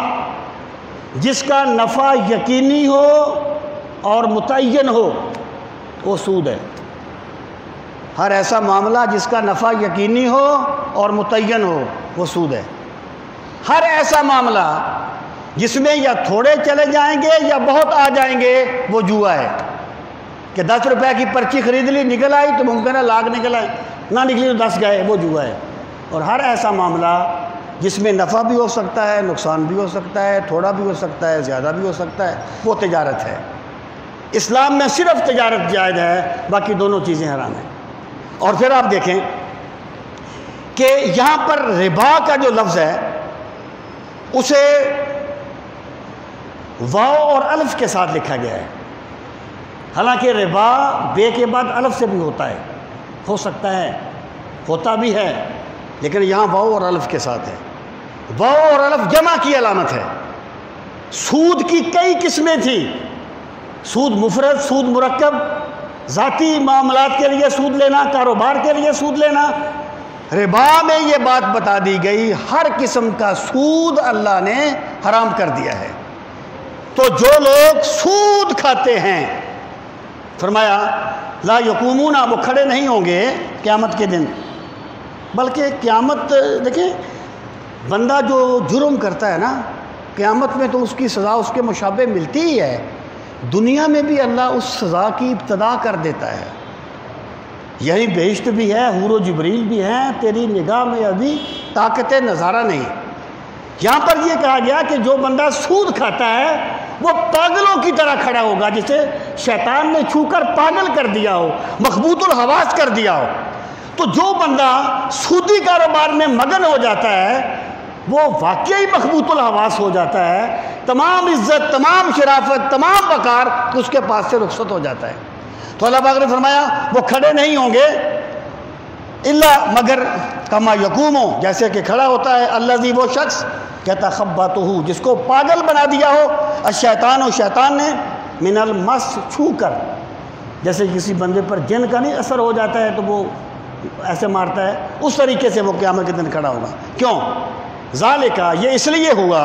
جس کا نفع یقینی ہو اور متعین ہو وہ سود ہے۔ ہر ایسا معاملہ جس کا نفع یقینی ہو اور متعین ہو وہ سود ہے۔ ہر ایسا معاملہ جس میں یا تھوڑے چلے جائیں گے یا بہت آ جائیں گے وہ جوا ہے، کہ 10 روپے کی پرچی خرید لی، نکل آئی تو ممکن ہے لاکھ نکل آئے، نہ نکلی تو 10 گئے، وہ جوا ہے۔ اور ہر ایسا معاملہ جس میں نفع بھی ہو سکتا ہے، نقصان بھی ہو سکتا ہے، تھوڑا بھی ہو سکتا ہے، زیادہ بھی ہو سکتا ہے، وہ تجارت ہے۔ اسلام میں صرف تجارت جائز ہے، باقی دونوں چیزیں حرام ہیں۔ اور پھر آپ دیکھیں کہ یہاں پر ربا کا جو لفظ ہے اسے واو اور الف کے ساتھ لکھا گیا ہے، حالانکہ ربا بے کے بعد الف سے بھی ہوتا ہے، ہو سکتا ہے، ہوتا بھی ہے، لیکن یہاں واو اور الف کے ساتھ ہے۔ واو اور الف جمع کی علامت ہے۔ سود کی کئی قسمیں تھیں، سود مفرد، سود مرکب، ذاتی معاملات کے لیے سود لینا، کاروبار کے لیے سود لینا۔ ربا میں یہ بات بتا دی گئی ہر قسم کا سود اللہ نے حرام کر دیا ہے۔ تو جو لوگ سود کھاتے ہیں، فرمایا لا یقومون، وہ کھڑے نہیں ہوں گے قیامت کے دن، بلکہ قیامت دیکھیں، بندہ جو جرم کرتا ہے نا، قیامت میں تو اس کی سزا اس کے مشابہ ملتی ہی ہے، دنیا میں بھی اللہ اس سزا کی ابتدا کر دیتا ہے۔ یہی بہشت بھی ہے، حور و جبریل بھی ہیں، تیری نگاہ میں ابھی طاقت نظارہ نہیں۔ یہاں پر یہ کہا گیا کہ جو بندہ سود کھاتا ہے وہ پاگلوں کی طرح کھڑا ہوگا، جسے شیطان نے چھو کر پاگل کر دیا ہو، مخبوط الحواس کر دیا ہو۔ تو جو بندہ سودی کاروبار میں مگن ہو جاتا ہے وہ واقعی مخبوط الحواس ہو جاتا ہے، تمام عزت، تمام شرافت، تمام وقار اس کے پاس سے رخصت ہو جاتا ہے۔ تو اللہ پاک نے فرمایا وہ کھڑے نہیں ہوں گے الا مگر کما یقوم ہو، جیسے کہ کھڑا ہوتا ہے الذی وہ شخص کہتا خباتہ جس کو پاگل بنا دیا ہو الشیطان، شیطان نے من المس چھو کر، جیسے کسی بندے پر جن کا نہیں اثر ہو جاتا ہے تو وہ ایسے مارتا ہے، اس طریقے سے وہ قیامت کے دن کھڑا ہوگا۔ کیوں؟ ذالکا، یہ اس لیے ہوا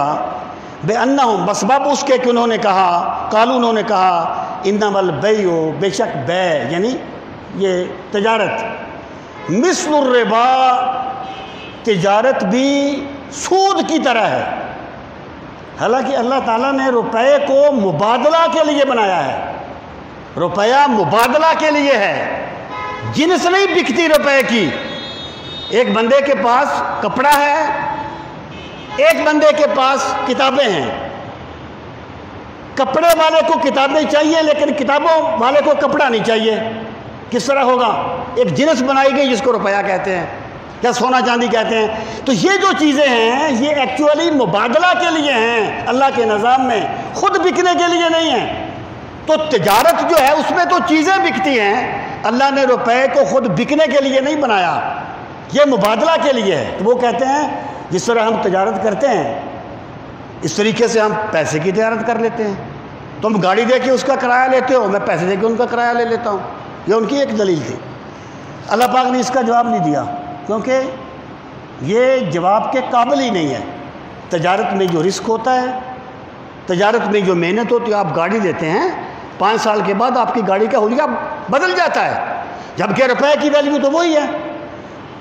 بے انہم، بسبب اس کے کہ انہوں نے کہا، قالوا انہوں نے کہا انما البیع، بے شک بے یعنی یہ تجارت، مثل الربا، تجارت بھی سود کی طرح ہے۔ حالانکہ اللہ تعالیٰ نے روپے کو مبادلہ کے لیے بنایا ہے، روپیہ مبادلہ کے لیے ہے، جنس نہیں بکتی روپے کی۔ ایک بندے کے پاس کپڑا ہے، ایک بندے کے پاس کتابیں ہیں، کپڑے والے کو کتابیں چاہیے لیکن کتابوں والے کو کپڑا نہیں چاہیے، کس طرح ہوگا؟ ایک جنس بنائی گئی جس کو روپیہ کہتے ہیں یا سونا چاندی کہتے ہیں۔ تو یہ جو چیزیں ہیں یہ ایکچولی مبادلہ کے لیے ہیں اللہ کے نظام میں، خود بکنے کے لیے نہیں ہیں۔ تو تجارت جو ہے اس میں تو چیزیں بکتی ہیں، اللہ نے روپے کو خود بکنے کے لیے نہیں بنایا، یہ مبادلہ کے لیے ہے۔ تو وہ کہتے ہیں جس طرح ہم تجارت کرتے ہیں اس طریقے سے ہم پیسے کی تجارت کر لیتے ہیں، تم گاڑی دے کے اس کا کرایہ لیتے ہو، میں پیسے دے کے ان کا کرایہ لے لیتا ہوں۔ یہ ان کی ایک دلیل تھی۔ اللہ پاک نے اس کا جواب نہیں دیا کیونکہ یہ جواب کے قابل ہی نہیں ہے۔ تجارت میں جو رسک ہوتا ہے، تجارت میں جو محنت ہوتی ہے، آپ گاڑی لیتے ہیں 5 سال کے بعد آپ کی گاڑی کا حلیہ بدل جاتا ہے، جبکہ روپے کی ویلیو تو وہی ہے،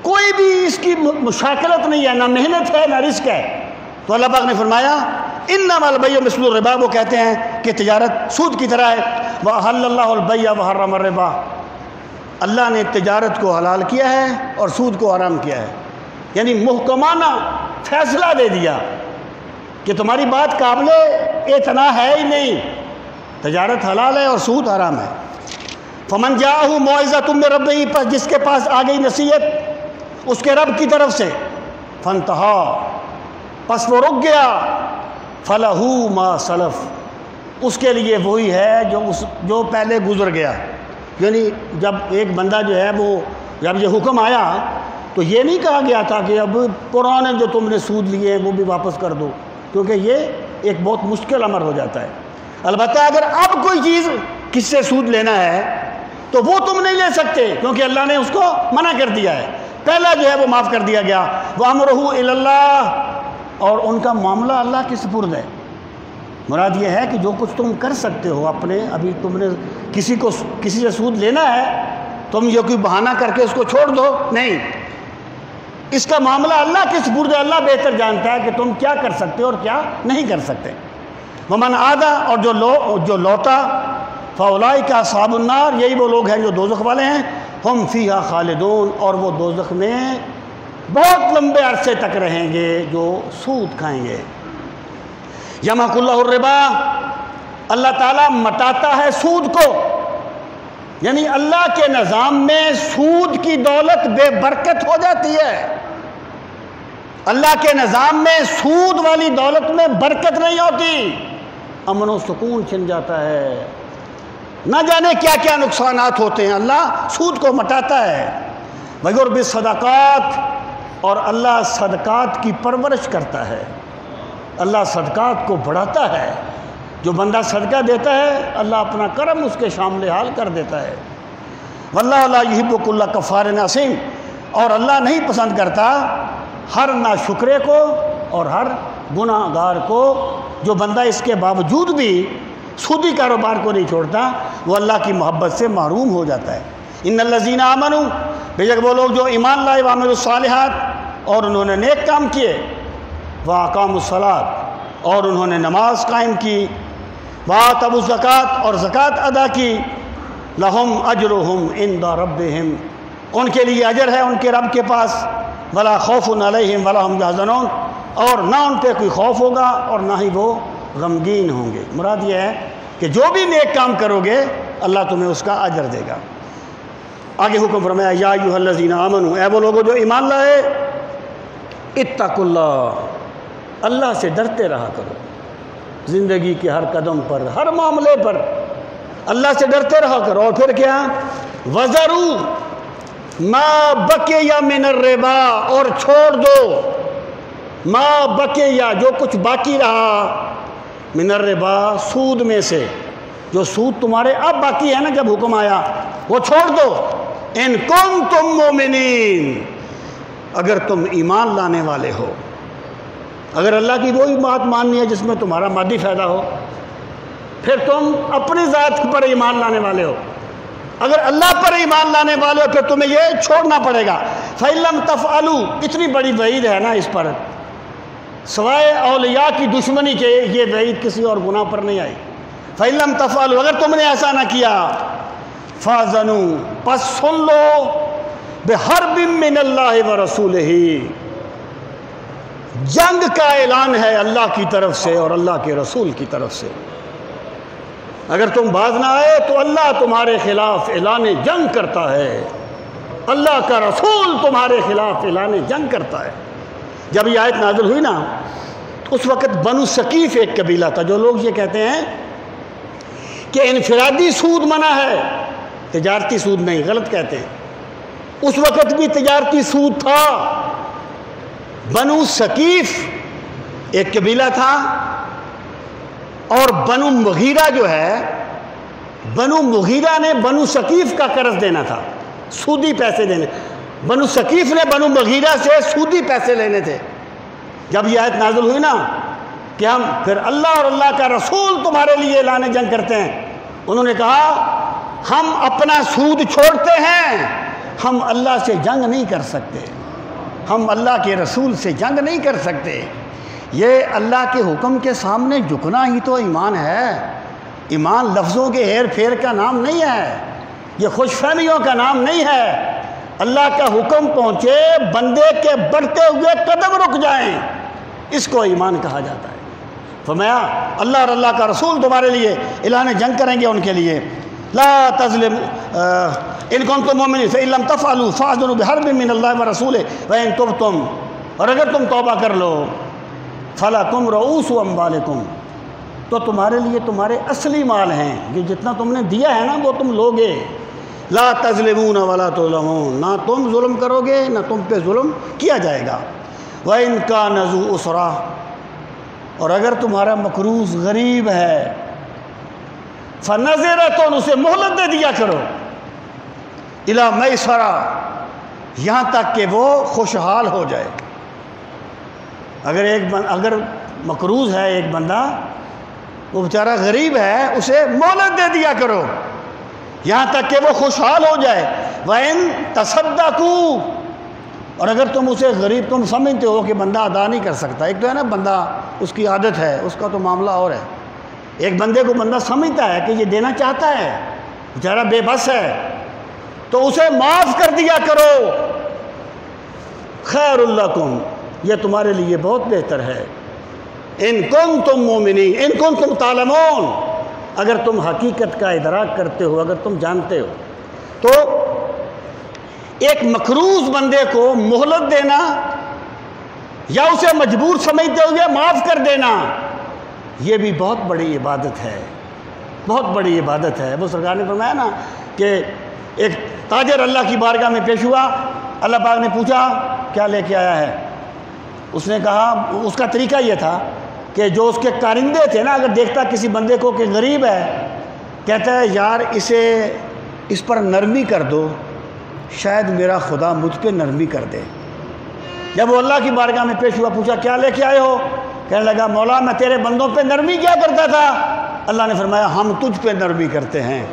کوئی بھی اس کی مشاکلت نہیں ہے، نہ محنت ہے نہ رسک ہے۔ تو اللہ پاک نے فرمایا انما البیع مثل الربا، وہ کہتے ہیں کہ تجارت سود کی طرح ہے۔ وَأَحَلَّ اللَّهُ الْبَيْعَ وَحَرَّمَ الرِّبَا، اللہ نے تجارت کو حلال کیا ہے اور سود کو حرام کیا ہے، یعنی محکمانہ فیصلہ دے دیا کہ تمہاری بات قابل اعتنا ہے ہی نہیں، تجارت حلال ہے اور سود حرام ہے۔ فَمَنْ جَاءَهُ مَوْعِظَةٌ مِّن رَبِّهِ، پس جس کے پاس آ گئی نصیحت اس کے رب کی طرف سے، فَانْتَهَا، پس وہ رک گیا، فَلَهُ مَا سَلَفَ، اس کے لیے وہی ہے جو پہلے گزر گیا۔ یعنی جب ایک بندہ جو ہے وہ جب یہ حکم آیا تو یہ نہیں کہا گیا تھا کہ اب پرانے جو تم نے سود لیے ہیں وہ بھی واپس کر دو، کیونکہ یہ ایک بہت مشکل امر ہو جاتا ہے۔ البتہ اگر اب کوئی چیز کس سے سود لینا ہے تو وہ تم نہیں لے سکتے کیونکہ اللہ نے اس کو منع کر دیا ہے، پہلا جو ہے وہ معاف کر دیا گیا۔ وَأَمْرُهُ إِلَى اللَّهِ، اور ان کا معاملہ اللہ کے سپرد ہے۔ مراد یہ ہے کہ جو کچھ تم کر سکتے ہو اپنے، ابھی تم نے کسی سے سود لینا ہے، تم یہ کوئی بہانہ کر کے اس کو چھوڑ دو، نہیں، اس کا معاملہ اللہ کے سپرد ہے۔ اللہ بہتر جانتا ہے کہ تم کیا کر سکتے ہو اور کیا نہیں کر سکتے۔ وَمَنْ عَادَ، اور جو لوٹا، فَأُولَٰئِكَ أَصْحَابُ النَّارِ، یہی وہ لوگ ہیں جو دوزخ والے ہیں، ہم فیہا خالدون، اور وہ دوزخ میں بہت لمبے عرصے تک رہیں گے جو سود کھائیں گے۔ یمحق اللہ الربا، اللہ تعالیٰ مٹاتا ہے سود کو، یعنی اللہ کے نظام میں سود کی دولت بے برکت ہو جاتی ہے۔ اللہ کے نظام میں سود والی دولت میں برکت نہیں ہوتی، امن و سکون چھن جاتا ہے، نہ جانے کیا کیا نقصانات ہوتے ہیں۔ اللہ سود کو مٹاتا ہے۔ وَيُرْبِي الصَّدَقَاتِ، اور اللہ صدقات کی پرورش کرتا ہے، اللہ صدقات کو بڑھاتا ہے۔ جو بندہ صدقہ دیتا ہے اللہ اپنا کرم اس کے شامل حال کر دیتا ہے۔ وَاللَّهُ لَا يُحِبُّ كُلَّ كَفَّارٍ أَثِيمٍ، اور اللہ نہیں پسند کرتا ہر ناشکرے کو اور ہر گناہ گار کو۔ جو بندہ اس کے باوجود بھی سودی کاروبار کو نہیں چھوڑتا وہ اللہ کی محبت سے محروم ہو جاتا ہے۔ ان الذین آمنوا، بے شک وہ لوگ جو ایمان لائے، وعملوا الصالحات، اور انہوں نے نیک کام کیے، واقاموا الصلاۃ، اور انہوں نے نماز قائم کی، وآتوا الزکوٰۃ، اور زکوٰۃ ادا کی، لہم اجرہم عند ربہم، ان کے لیے اجر ہے ان کے رب کے پاس، ولا خوف علیہم ولا ہم یحزنون، اور نہ ان پہ کوئی خوف ہوگا اور نہ ہی وہ غمگین ہوں گے۔ مراد یہ ہے کہ جو بھی نیک کام کرو گے اللہ تمہیں اس کا اجر دے گا۔ آگے حکم فرمایا یا ایھا الذین آمنوا، اے وہ لوگوں جو ایمان لائے، اتقوا اللہ، اللہ سے ڈرتے رہا کرو، زندگی کے ہر قدم پر، ہر معاملے پر اللہ سے ڈرتے رہا کرو۔ اور پھر کیا؟ وَذَرُوا مَا بَقِیَ مِنَ الرِّبَا، اور چھوڑ دو ما بقیہ، جو کچھ باقی رہا، من الربا، سود میں سے، جو سود تمہارے اب باقی ہے نا، جب حکم آیا وہ چھوڑ دو، ان کنتم مومنین، اگر تم ایمان لانے والے ہو، اگر اللہ کی وہی بات ماننی ہے جس میں تمہارا مادی فائدہ ہو، پھر تم اپنی ذات پر ایمان لانے والے ہو، اگر اللہ پر ایمان لانے والے ہو پھر تمہیں یہ چھوڑنا پڑے گا۔ فَإِن لَمْ تَفْعَلُوا، اتنی بڑی وعید ہے نا اس پر، سوائے اولیاء کی دشمنی کے یہ وعید کسی اور گناہ پر نہیں آئی۔ فَإِن لَمْ تَفْعَلُوا، اگر تم نے ایسا نہ کیا، فَأْذَنُوا، پس سن لو، بِحَرْبٍ مِّنَ اللَّهِ وَرَسُولِهِ، جنگ کا اعلان ہے اللہ کی طرف سے اور اللہ کے رسول کی طرف سے۔ اگر تم باز نہ آئے تو اللہ تمہارے خلاف اعلان جنگ کرتا ہے، اللہ کا رسول تمہارے خلاف اعلان جنگ کرتا ہے۔ جب یہ آیت نازل ہوئی نا، اس وقت بنو ثقیف ایک قبیلہ تھا، جو لوگ یہ کہتے ہیں کہ انفرادی سود منع ہے، تجارتی سود نہیں، غلط کہتے ہیں۔ اس وقت بھی تجارتی سود تھا۔ بنو ثقیف ایک قبیلہ تھا، اور بنو مغیرہ جو ہے، بنو مغیرہ نے بنو ثقیف کا قرض دینا تھا، سودی پیسے دینے، بنو ثقیف نے بنو مغیرہ سے سودی پیسے لینے تھے۔ جب یہ آیت نازل ہوئی نا کہ ہم پھر اللہ اور اللہ کا رسول تمہارے لیے اعلان جنگ کرتے ہیں، انہوں نے کہا ہم اپنا سود چھوڑتے ہیں، ہم اللہ سے جنگ نہیں کر سکتے، ہم اللہ کے رسول سے جنگ نہیں کر سکتے۔ یہ اللہ کے حکم کے سامنے جھکنا ہی تو ایمان ہے۔ ایمان لفظوں کے ہیر پھیر کا نام نہیں ہے، یہ خوش فہمیوں کا نام نہیں ہے۔ اللہ کا حکم پہنچے، بندے کے بڑھتے ہوئے قدم رک جائیں، اس کو ایمان کہا جاتا ہے۔ فرمایا اللہ اور اللہ کا رسول تمہارے لیے اعلان جنگ کریں گے ان کے لیے۔ لا تظلموا ان کنتم مؤمنین فإن لم تفعلوا فأذنوا بحرب من اللہ ورسولہ وإن تبتم، اور اگر تم توبہ کر لو، فلکم رؤوس اموالکم، تو تمہارے لیے تمہارے اصلی مال ہیں، یہ جتنا تم نے دیا ہے نا وہ تم لوگے۔ لا تظلمون ولا تظلمون، نہ تم ظلم کرو گے نہ تم پہ ظلم کیا جائے گا۔ وإن کان ذو عسرہ، اور اگر تمہارا مقروض غریب ہے، فنظرۃ، اسے مہلت دے دیا کرو، الی میسرہ، یہاں تک کہ وہ خوشحال ہو جائے۔ اگر مقروض ہے ایک بندہ، وہ بیچارہ غریب ہے، اسے مہلت دے دیا کرو یہاں تک کہ وہ خوشحال ہو جائے۔ وَإِن تَصَدَّقُوا، اور اگر تم اسے غریب، تم سمجھتے ہو کہ بندہ ادا نہیں کر سکتا، ایک تو ہے نا بندہ اس کی عادت ہے، اس کا تو معاملہ اور ہے، ایک بندے کو بندہ سمجھتا ہے کہ یہ دینا چاہتا ہے، بیچارہ بے بس ہے، تو اسے معاف کر دیا کرو، خیر لکم، یہ تمہارے لیے بہت بہتر ہے۔ ان کنتم مومنین، ان کنتم تعلمون، اگر تم حقیقت کا ادراک کرتے ہو، اگر تم جانتے ہو۔ تو ایک مقروض بندے کو مہلت دینا یا اسے مجبور سمجھتے ہوئے معاف کر دینا، یہ بھی بہت بڑی عبادت ہے، بہت بڑی عبادت ہے۔ وہ سرکار نے فرمایا نا کہ ایک تاجر اللہ کی بارگاہ میں پیش ہوا، اللہ پاک نے پوچھا کیا لے کے آیا ہے؟ اس نے کہا، اس کا طریقہ یہ تھا کہ جو اس کے کارندے تھے نا، اگر دیکھتا کسی بندے کو کہ غریب ہے، کہتا ہے یار اس پر نرمی کر دو، شاید میرا خدا مجھ پہ نرمی کر دے۔ جب وہ اللہ کی بارگاہ میں پیش ہوا، پوچھا کیا لے کے آئے ہو؟ کہنے لگا مولا میں تیرے بندوں پہ نرمی کیا کرتا تھا۔ اللہ نے فرمایا ہم تجھ پہ نرمی کرتے ہیں،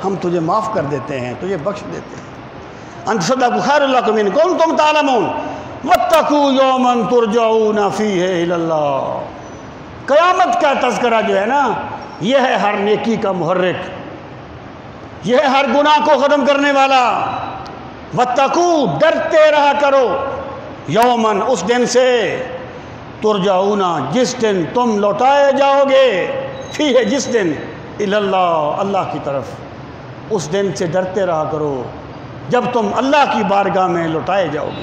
ہم تجھے معاف کر دیتے ہیں، تجھے بخش دیتے ہیں۔ ان تصدقوا خیر لکم ان کنتم تعلمون واتقوا یوما ترجعون فیہ الی اللہ۔ قیامت کا تذکرہ جو ہے نا، یہ ہے ہر نیکی کا محرک، یہ ہے ہر گناہ کو ختم کرنے والا۔ واتقوا، ڈرتے رہا کرو، یومن، اس دن سے، ترجعون، جس دن تم لوٹائے جاؤ گے، فی ہے جس دن، اللہ، اللہ کی طرف، اس دن سے ڈرتے رہا کرو جب تم اللہ کی بارگاہ میں لوٹائے جاؤ گے۔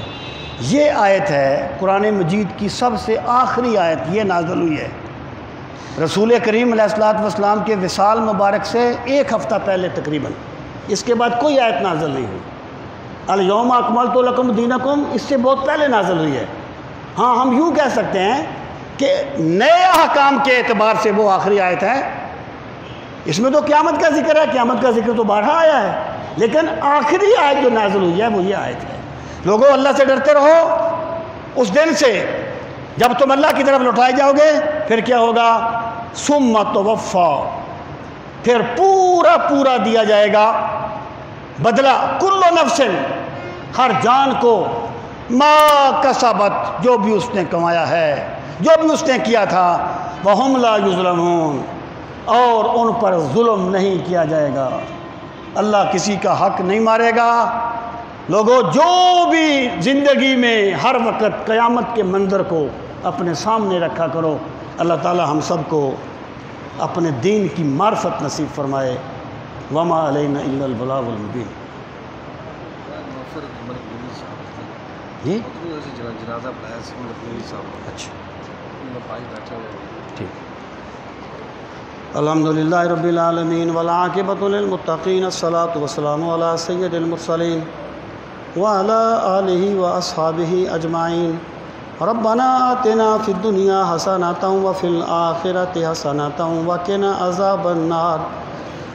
یہ آیت ہے قرآن مجید کی سب سے آخری آیت، یہ نازل ہوئی ہے رسول کریم علیہ الصلوۃ والسلام کے وصال مبارک سے ایک ہفتہ پہلے تقریباً۔ اس کے بعد کوئی آیت نازل نہیں ہوئی۔ الیوم اکملت لکم دینکم اس سے بہت پہلے نازل ہوئی ہے۔ ہاں ہم یوں کہہ سکتے ہیں کہ نئے احکام کے اعتبار سے وہ آخری آیت ہے۔ اس میں تو قیامت کا ذکر ہے، قیامت کا ذکر تو بارہا آیا ہے، لیکن آخری آیت جو نازل ہوئی ہے وہ یہ آیت ہے۔ لوگوں اللہ سے ڈرتے رہو اس دن سے جب تم اللہ کی طرف لوٹائے جاؤ گے، پھر کیا ہوگا؟ ثم توفا، پھر پورا پورا دیا جائے گا بدلہ، کل نفس، ہر جان کو، ما کسبت، جو بھی اس نے کمایا ہے، جو بھی اس نے کیا تھا، وہم لا یظلمون، اور ان پر ظلم نہیں کیا جائے گا۔ اللہ کسی کا حق نہیں مارے گا۔ لوگوں جو بھی زندگی میں ہر وقت قیامت کے منظر کو اپنے سامنے رکھا کرو۔ اللہ تعالی ہم سب کو اپنے دین کی معرفت نصیب فرمائے۔ وما علینا الا البلاغ المبین۔ جی جنازہ پڑھایا صاحب، اچھا ٹھیک۔ الحمدللہ رب العالمین والعاقبۃ للمتقین، الصلاۃ والسلام علی سید المرسلین وعلی آلہ واصحابہ اجمعین۔ ربنا آتنا فی الدنیا حسنۃ وفی الآخرۃ حسنۃ وقنا عذاب النار۔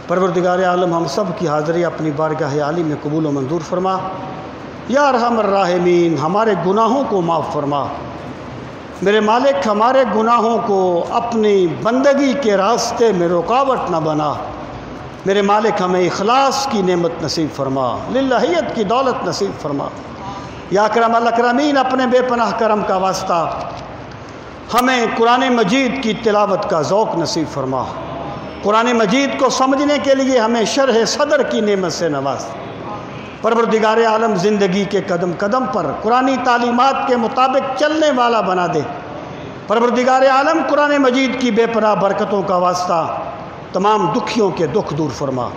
پروردگار عالم ہم سب کی حاضری اپنی بارگاہ عالی میں قبول و منظور فرما۔ یا ارحم الراحمین، ہمارے گناہوں کو معاف فرما۔ میرے مالک ہمارے گناہوں کو اپنی بندگی کے راستے میں رکاوٹ نہ بنا۔ میرے مالک ہمیں اخلاص کی نعمت نصیب فرما، للہیت کی دولت نصیب فرما۔ یا اکرم الاکرمین، اپنے بے پناہ کرم کا واسطہ ہمیں قرآن مجید کی تلاوت کا ذوق نصیب فرما۔ قرآن مجید کو سمجھنے کے لیے ہمیں شرح صدر کی نعمت سے نواز۔ پروردگار عالم زندگی کے قدم قدم پر قرآنی تعلیمات کے مطابق چلنے والا بنا دے۔ پروردگار عالم قرآن مجید کی بے پناہ برکتوں کا واسطہ تمام دکھیوں کے دکھ دور فرما،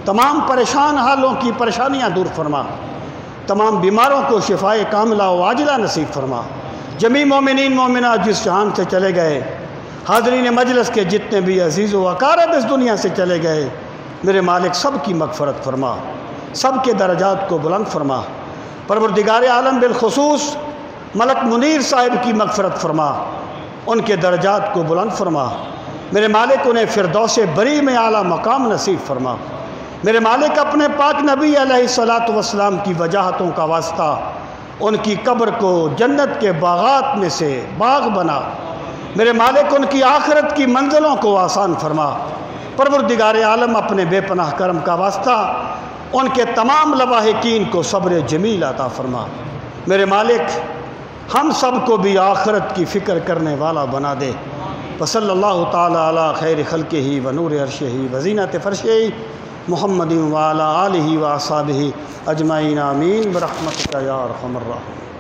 تمام پریشان حالوں کی پریشانیاں دور فرما، تمام بیماروں کو شفائے کاملہ و عاجلہ نصیب فرما۔ جمیع مومنین مومنات جس جہان سے چلے گئے، حاضرین مجلس کے جتنے بھی عزیز و اقارب اس دنیا سے چلے گئے، میرے مالک سب کی مغفرت فرما، سب کے درجات کو بلند فرما۔ پروردگار عالم بالخصوص ملک منیر صاحب کی مغفرت فرما، ان کے درجات کو بلند فرما۔ میرے مالک انہیں فردوس بری میں اعلیٰ مقام نصیب فرما۔ میرے مالک اپنے پاک نبی علیہ الصلوۃ والسلام کی وجاہتوں کا واسطہ ان کی قبر کو جنت کے باغات میں سے باغ بنا۔ میرے مالک ان کی آخرت کی منزلوں کو آسان فرما۔ پروردگار عالم اپنے بے پناہ کرم کا واسطہ ان کے تمام لواحقین کو صبر جمیل عطا فرما۔ میرے مالک ہم سب کو بھی آخرت کی فکر کرنے والا بنا دے۔ وصلی اللہ تعالی علی خیر خلقہ ونور عرشہ وزینت فرشہ محمد وعلی آلہ واصحابہ اجمعین، آمین برحمتک یا ارحم الراحمین۔